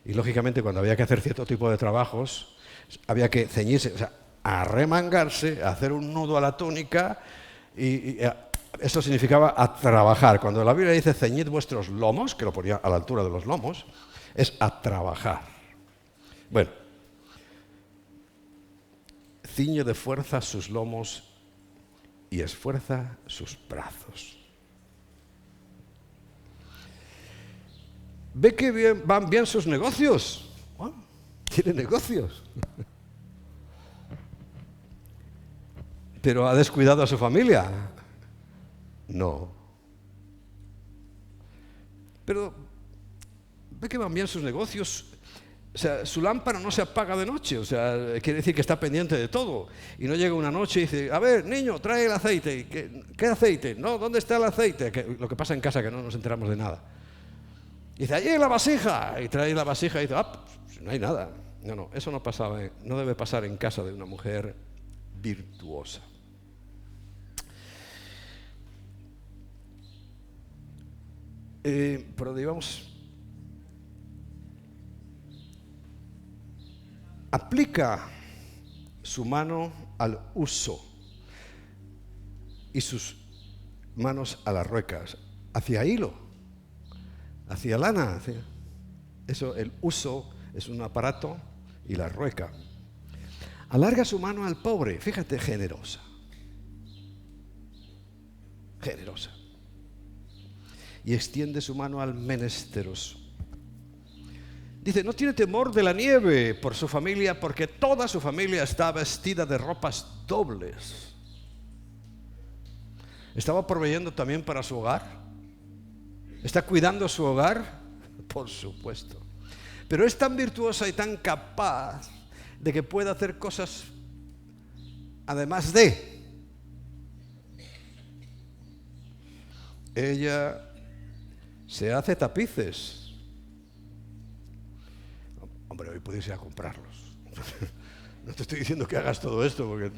y lógicamente cuando había que hacer cierto tipo de trabajos, había que ceñirse, o sea, arremangarse, hacer un nudo a la túnica, y eso significaba a trabajar. Cuando la Biblia dice ceñid vuestros lomos, que lo ponía a la altura de los lomos, es a trabajar. Bueno, ciñe de fuerza sus lomos y esfuerza sus brazos. Ve que van bien sus negocios. Tiene negocios. Pero ha descuidado a su familia. No. Pero ve que van bien sus negocios. O sea, su lámpara no se apaga de noche. O sea, quiere decir que está pendiente de todo. Y no llega una noche y dice, a ver, niño, trae el aceite. ¿Qué aceite? No, ¿dónde está el aceite? Lo que pasa en casa, que no nos enteramos de nada. Y dice, allí en la vasija. Y trae la vasija y dice, pues no hay nada. No, eso no pasaba, no debe pasar en casa de una mujer virtuosa. Pero digamos, aplica su mano al uso y sus manos a las ruecas, hacia hilo, hacia lana. Eso, el uso es un aparato y la rueca. Alarga su mano al pobre, fíjate, generosa. Generosa. Y extiende su mano al menesteroso. Dice, no tiene temor de la nieve por su familia, porque toda su familia está vestida de ropas dobles. ¿Estaba proveyendo también para su hogar? ¿Está cuidando su hogar? Por supuesto. Pero es tan virtuosa y tan capaz de que pueda hacer cosas además de. Ella se hace tapices. Hombre, hoy puedes ir a comprarlos. No te estoy diciendo que hagas todo esto, porque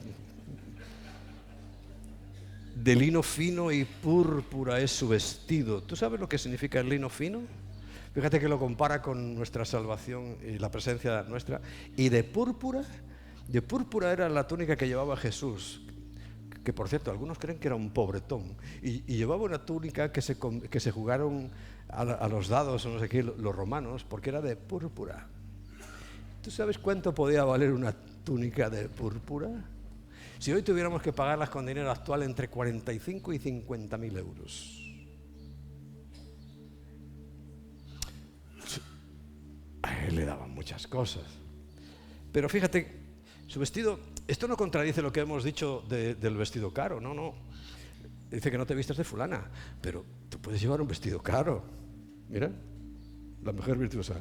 de lino fino y púrpura es su vestido. ¿Tú sabes lo que significa el lino fino? Fíjate que lo compara con nuestra salvación y la presencia nuestra. Y de púrpura era la túnica que llevaba Jesús, que por cierto, algunos creen que era un pobretón, y llevaba una túnica que se jugaron a los dados, o no sé qué, los romanos, porque era de púrpura. ¿Tú sabes cuánto podía valer una túnica de púrpura? Si hoy tuviéramos que pagarlas con dinero actual, entre 45 y 50.000 euros. A él le daban muchas cosas. Pero fíjate, su vestido, esto no contradice lo que hemos dicho del vestido caro, no. Dice que no te vistas de fulana, pero tú puedes llevar un vestido caro. Mira, la mujer virtuosa.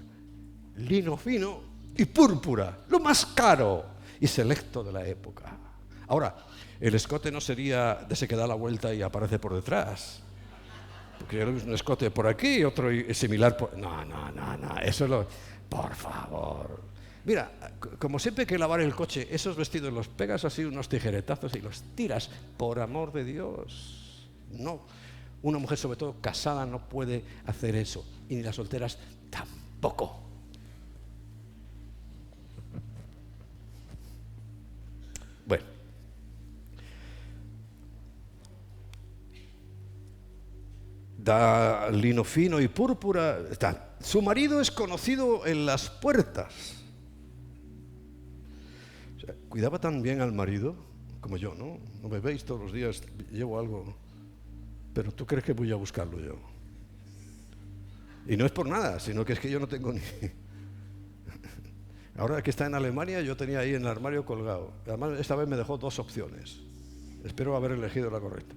Lino fino y púrpura, lo más caro y selecto de la época. Ahora, el escote no sería de ese que da la vuelta y aparece por detrás. Porque yo un escote por aquí y otro similar por... No, eso es lo... Por favor. Mira, como siempre hay que lavar el coche, esos vestidos los pegas así unos tijeretazos y los tiras, por amor de Dios. No, una mujer sobre todo casada no puede hacer eso, y ni las solteras tampoco. Bueno. Da lino fino y púrpura. Su marido es conocido en las puertas. O sea, cuidaba tan bien al marido como yo, ¿no? No me veis todos los días, llevo algo, pero tú crees que voy a buscarlo yo. Y no es por nada, sino que es que yo no tengo ni... Ahora que está en Alemania, yo tenía ahí en el armario colgado. Además, esta vez me dejó 2 opciones. Espero haber elegido la correcta.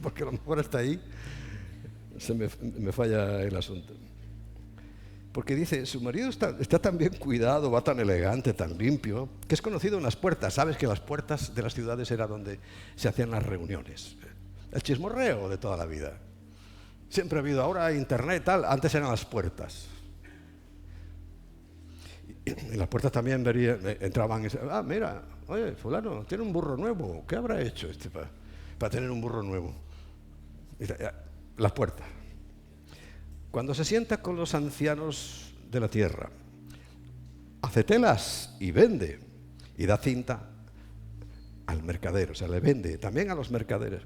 Porque a lo mejor hasta ahí me falla el asunto. Porque dice, su marido está tan bien cuidado, va tan elegante, tan limpio, que es conocido en las puertas. Sabes que las puertas de las ciudades era donde se hacían las reuniones. El chismorreo de toda la vida. Siempre ha habido, ahora internet, tal, antes eran las puertas. Y en las puertas también entraban y decían, mira, oye, fulano, tiene un burro nuevo. ¿Qué habrá hecho para tener un burro nuevo? Las puertas. Cuando se sienta con los ancianos de la tierra, hace telas y vende, y da cinta al mercader, o sea, le vende también a los mercaderes.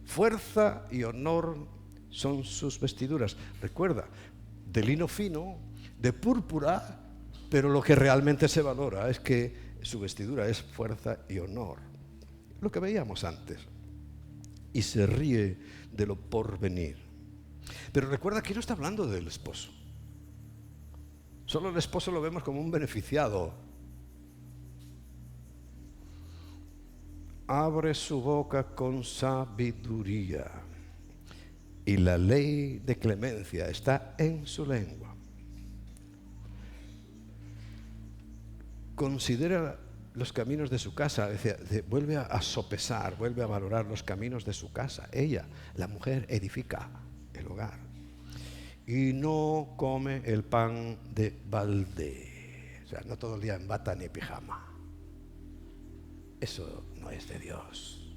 Fuerza y honor son sus vestiduras. Recuerda, de lino fino, de púrpura, pero lo que realmente se valora es que su vestidura es fuerza y honor. Lo que veíamos antes. Y se ríe de lo porvenir. Pero recuerda que no está hablando del esposo. Solo el esposo lo vemos como un beneficiado. abre su boca con sabiduría, y la ley de clemencia está en su lengua. Considera los caminos de su casa, vuelve a sopesar, vuelve a valorar los caminos de su casa. Ella, la mujer, edifica el hogar y no come el pan de balde. O sea, no todo el día en bata ni pijama. Eso no es de Dios.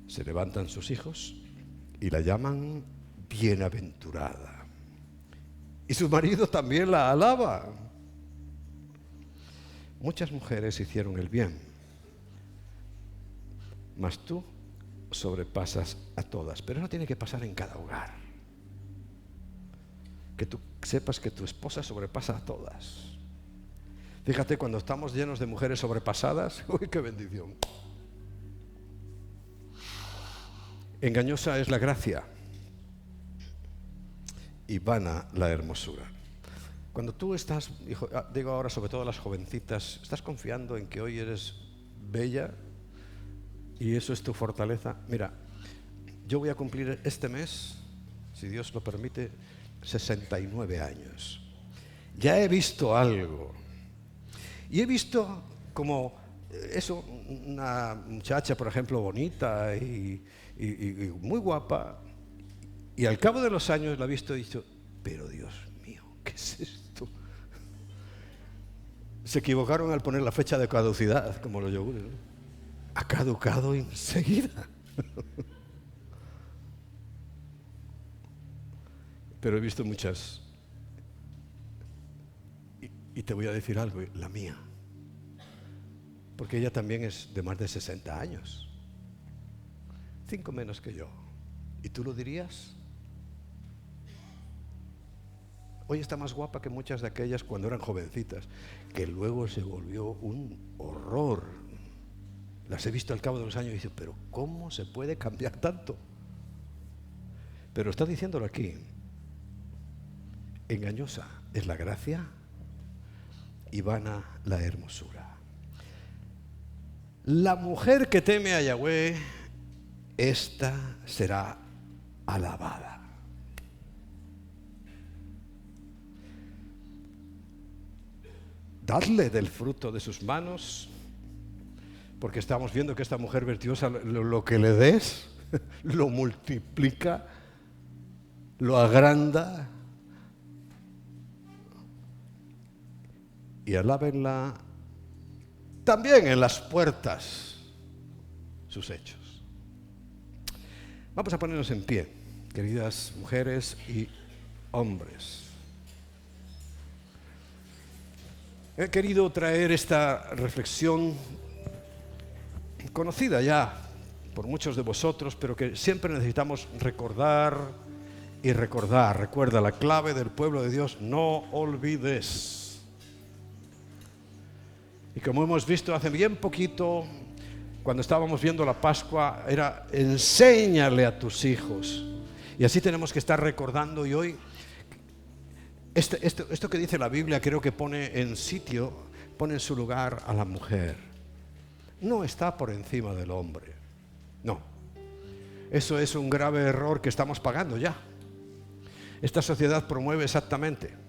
Se levantan sus hijos y la llaman bienaventurada. Y su marido también la alaba. Muchas mujeres hicieron el bien, mas tú sobrepasas a todas. Pero no tiene que pasar en cada hogar. Que tú sepas que tu esposa sobrepasa a todas. Fíjate, cuando estamos llenos de mujeres sobrepasadas, ¡uy, qué bendición! Engañosa es la gracia y vana la hermosura. Cuando tú estás, digo ahora sobre todo a las jovencitas, estás confiando en que hoy eres bella y eso es tu fortaleza. Mira, yo voy a cumplir este mes, si Dios lo permite, 69 años. Ya he visto algo. Y he visto como eso, una muchacha, por ejemplo, bonita y muy guapa, y al cabo de los años la he visto y he dicho, pero Dios mío, ¿qué es esto? Se equivocaron al poner la fecha de caducidad, como los yogures, ¿no? Ha caducado enseguida. Pero he visto muchas. Y te voy a decir algo, la mía. Porque ella también es de más de 60 años. 5 menos que yo. ¿Y tú lo dirías? Hoy está más guapa que muchas de aquellas cuando eran jovencitas, que luego se volvió un horror. Las he visto al cabo de los años y digo, pero ¿cómo se puede cambiar tanto? Pero está diciéndolo aquí. Engañosa es la gracia y vana la hermosura. La mujer que teme a Yahweh, esta será alabada. Dadle del fruto de sus manos, porque estamos viendo que esta mujer virtuosa lo que le des, lo multiplica, lo agranda. Y alábenla también en las puertas sus hechos. Vamos a ponernos en pie, queridas mujeres y hombres. He querido traer esta reflexión conocida ya por muchos de vosotros, pero que siempre necesitamos recordar y recordar. Recuerda, la clave del pueblo de Dios: no olvides. Y como hemos visto hace bien poquito, cuando estábamos viendo la Pascua, era enséñale a tus hijos. Y así tenemos que estar recordando. Y hoy, esto que dice la Biblia, creo que pone en sitio, pone en su lugar a la mujer. No está por encima del hombre. No. Eso es un grave error que estamos pagando ya. Esta sociedad promueve exactamente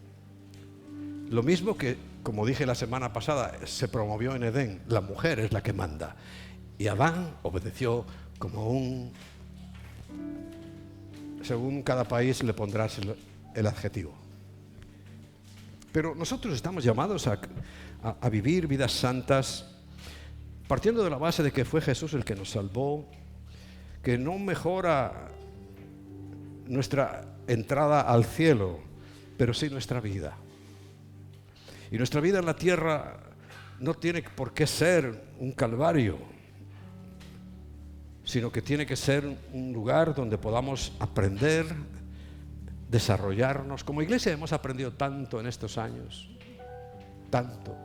lo mismo que, como dije la semana pasada, se promovió en Edén. La mujer es la que manda. Y Adán obedeció como según cada país le pondrás el adjetivo. Pero nosotros estamos llamados a vivir vidas santas, partiendo de la base de que fue Jesús el que nos salvó, que no mejora nuestra entrada al cielo, pero sí nuestra vida. Y nuestra vida en la tierra no tiene por qué ser un calvario, sino que tiene que ser un lugar donde podamos aprender, desarrollarnos. Como iglesia hemos aprendido tanto en estos años, tanto.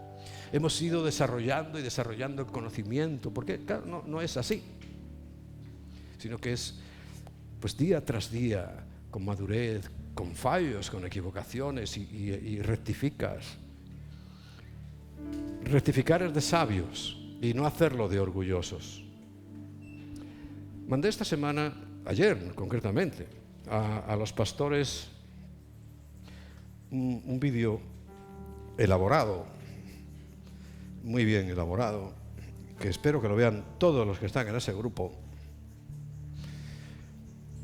Hemos ido desarrollando y desarrollando el conocimiento, porque claro, no es así, sino que es pues día tras día, con madurez, con fallos, con equivocaciones y rectificas. rectificar es de sabios y no hacerlo de orgullosos. Mandé esta semana, ayer concretamente, a los pastores un vídeo elaborado, muy bien elaborado, que espero que lo vean todos los que están en ese grupo,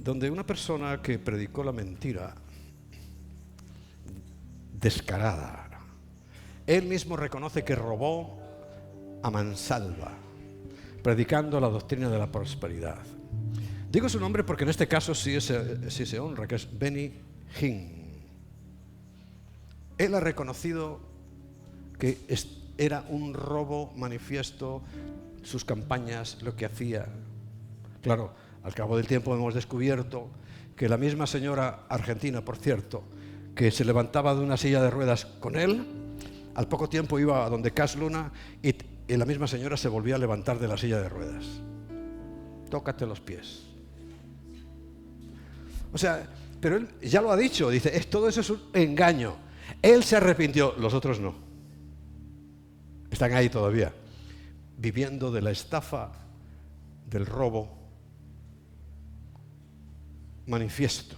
donde una persona que predicó la mentira descarada, él mismo reconoce que robó a mansalva, predicando la doctrina de la prosperidad. Digo su nombre porque en este caso sí se honra, que es Benny Hinn. Él ha reconocido que era un robo manifiesto, sus campañas, lo que hacía. Claro, al cabo del tiempo hemos descubierto que la misma señora argentina, por cierto, que se levantaba de una silla de ruedas con él, al poco tiempo iba a donde Cash Luna y la misma señora se volvía a levantar de la silla de ruedas. Tócate los pies. O sea, pero él ya lo ha dicho, dice, todo eso es un engaño. Él se arrepintió, los otros no. Están ahí todavía, viviendo de la estafa, del robo manifiesto.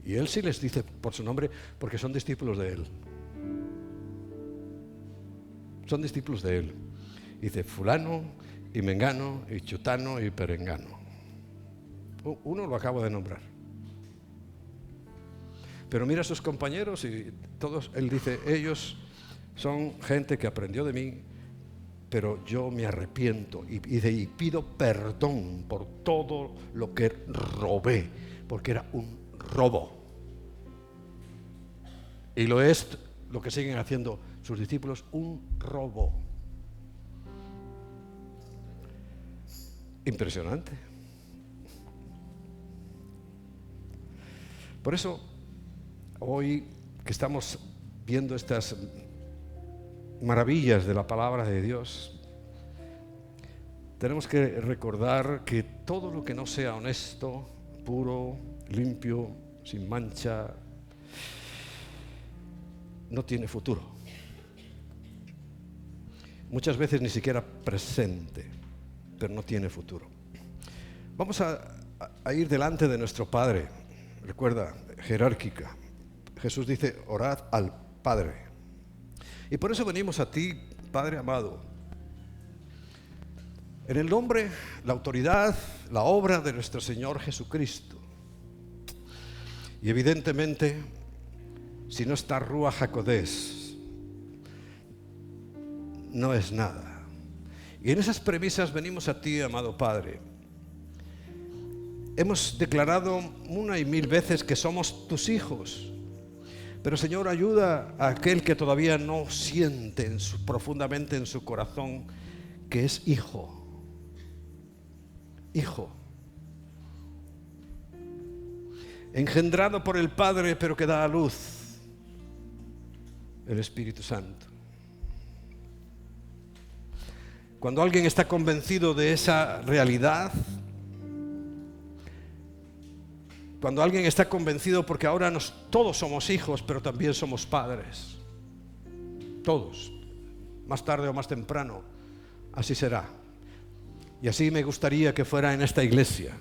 Y él sí les dice por su nombre porque son discípulos de él. Son discípulos de él. Dice fulano y mengano y chutano y perengano. Uno lo acabo de nombrar. Pero mira a sus compañeros y todos, él dice, ellos son gente que aprendió de mí, pero yo me arrepiento y pido perdón por todo lo que robé, porque era un robo. Y lo es lo que siguen haciendo sus discípulos, un robo. Impresionante. Por eso, hoy que estamos viendo estas maravillas de la palabra de Dios, tenemos que recordar que todo lo que no sea honesto, puro, limpio, sin mancha, no tiene futuro. Muchas veces ni siquiera presente, pero no tiene futuro. Vamos a ir delante de nuestro Padre. Recuerda, jerárquica. Jesús dice, orad al Padre. Y por eso venimos a ti, Padre amado. En el nombre, la autoridad, la obra de nuestro Señor Jesucristo. Y evidentemente, si no está Ruach HaKodesh, no es nada. Y en esas premisas venimos a ti, amado Padre. Hemos declarado una y mil veces que somos tus hijos. Pero Señor, ayuda a aquel que todavía no siente profundamente en su corazón que es hijo. Hijo. Engendrado por el Padre, pero que da a luz el Espíritu Santo. Cuando alguien está convencido de esa realidad, cuando alguien está convencido, porque ahora todos somos hijos, pero también somos padres. Todos. Más tarde o más temprano, así será. Y así me gustaría que fuera en esta iglesia.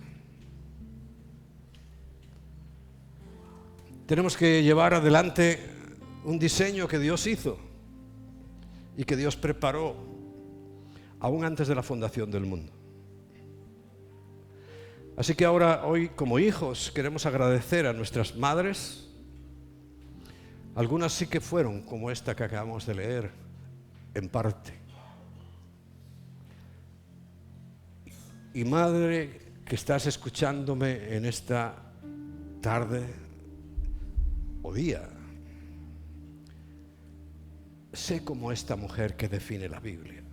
Tenemos que llevar adelante un diseño que Dios hizo y que Dios preparó aún antes de la fundación del mundo. Así que ahora, hoy, como hijos, queremos agradecer a nuestras madres. Algunas sí que fueron, como esta que acabamos de leer, en parte. Y madre, que estás escuchándome en esta tarde o día, sé como esta mujer que define la Biblia.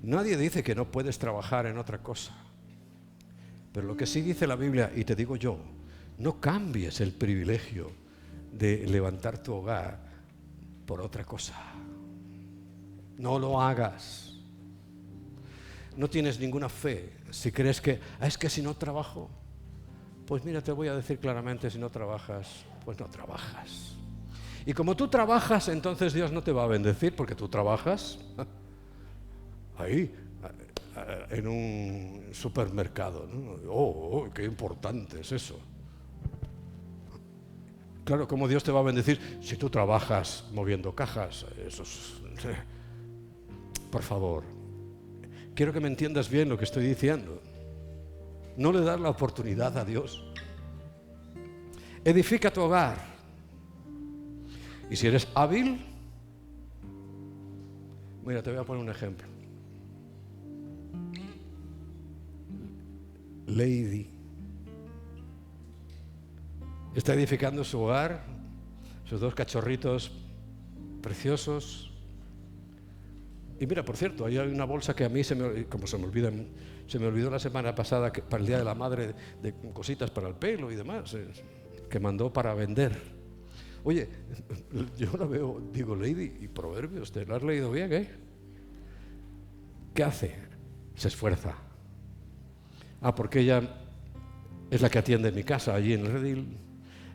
Nadie dice que no puedes trabajar en otra cosa. Pero lo que sí dice la Biblia, y te digo yo, no cambies el privilegio de levantar tu hogar por otra cosa. No lo hagas. No tienes ninguna fe si crees que, es que si no trabajo, pues mira, te voy a decir claramente, si no trabajas, pues no trabajas. Y como tú trabajas, entonces Dios no te va a bendecir porque tú trabajas ahí, en un supermercado, ¿no? Oh, qué importante es eso. Claro, ¿cómo Dios te va a bendecir si tú trabajas moviendo cajas? Eso es... Por favor, quiero que me entiendas bien lo que estoy diciendo. No le das la oportunidad a Dios. Edifica tu hogar. Y si eres hábil, mira, te voy a poner un ejemplo. Lady está edificando su hogar, sus 2 cachorritos preciosos. Y mira, por cierto, ahí hay una bolsa que a mí se me olvidó la semana pasada para el Día de la Madre, de cositas para el pelo y demás, que mandó para vender. Oye, yo la veo, digo, Lady, y Proverbios, ¿te lo has leído bien, eh? ¿Qué hace? Se esfuerza. Porque ella es la que atiende mi casa allí en el Redil.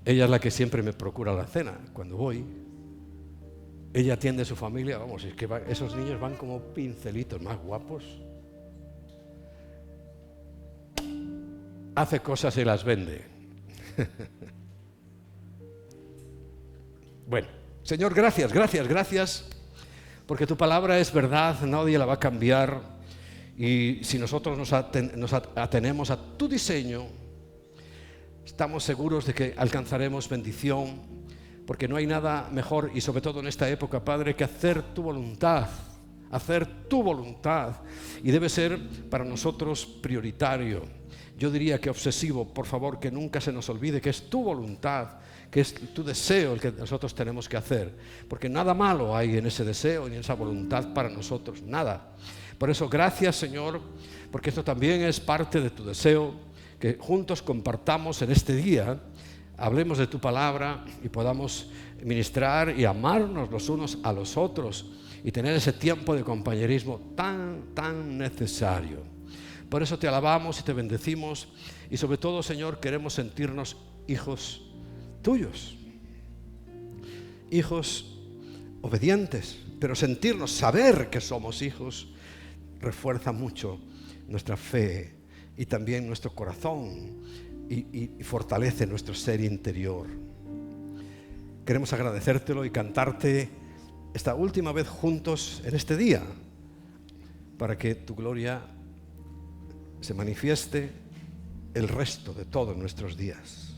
Ella es la que siempre me procura la cena cuando voy. Ella atiende a su familia, vamos, es que esos niños van como pincelitos más guapos. Hace cosas y las vende. Bueno, Señor, gracias, porque tu palabra es verdad, nadie la va a cambiar. Y si nosotros nos atenemos a tu diseño, estamos seguros de que alcanzaremos bendición. Porque no hay nada mejor, y sobre todo en esta época, Padre, que hacer tu voluntad. Y debe ser para nosotros prioritario. Yo diría que obsesivo. Por favor, que nunca se nos olvide que es tu voluntad, que es tu deseo el que nosotros tenemos que hacer. Porque nada malo hay en ese deseo ni en esa voluntad para nosotros, nada. Por eso, gracias, Señor, porque esto también es parte de tu deseo, que juntos compartamos en este día. Hablemos de tu palabra y podamos ministrar y amarnos los unos a los otros y tener ese tiempo de compañerismo tan necesario. Por eso te alabamos y te bendecimos y sobre todo, Señor, queremos sentirnos hijos tuyos, hijos obedientes, pero saber que somos hijos refuerza mucho nuestra fe y también nuestro corazón. Y fortalece nuestro ser interior. Queremos agradecértelo y cantarte esta última vez juntos en este día, para que tu gloria se manifieste el resto de todos nuestros días.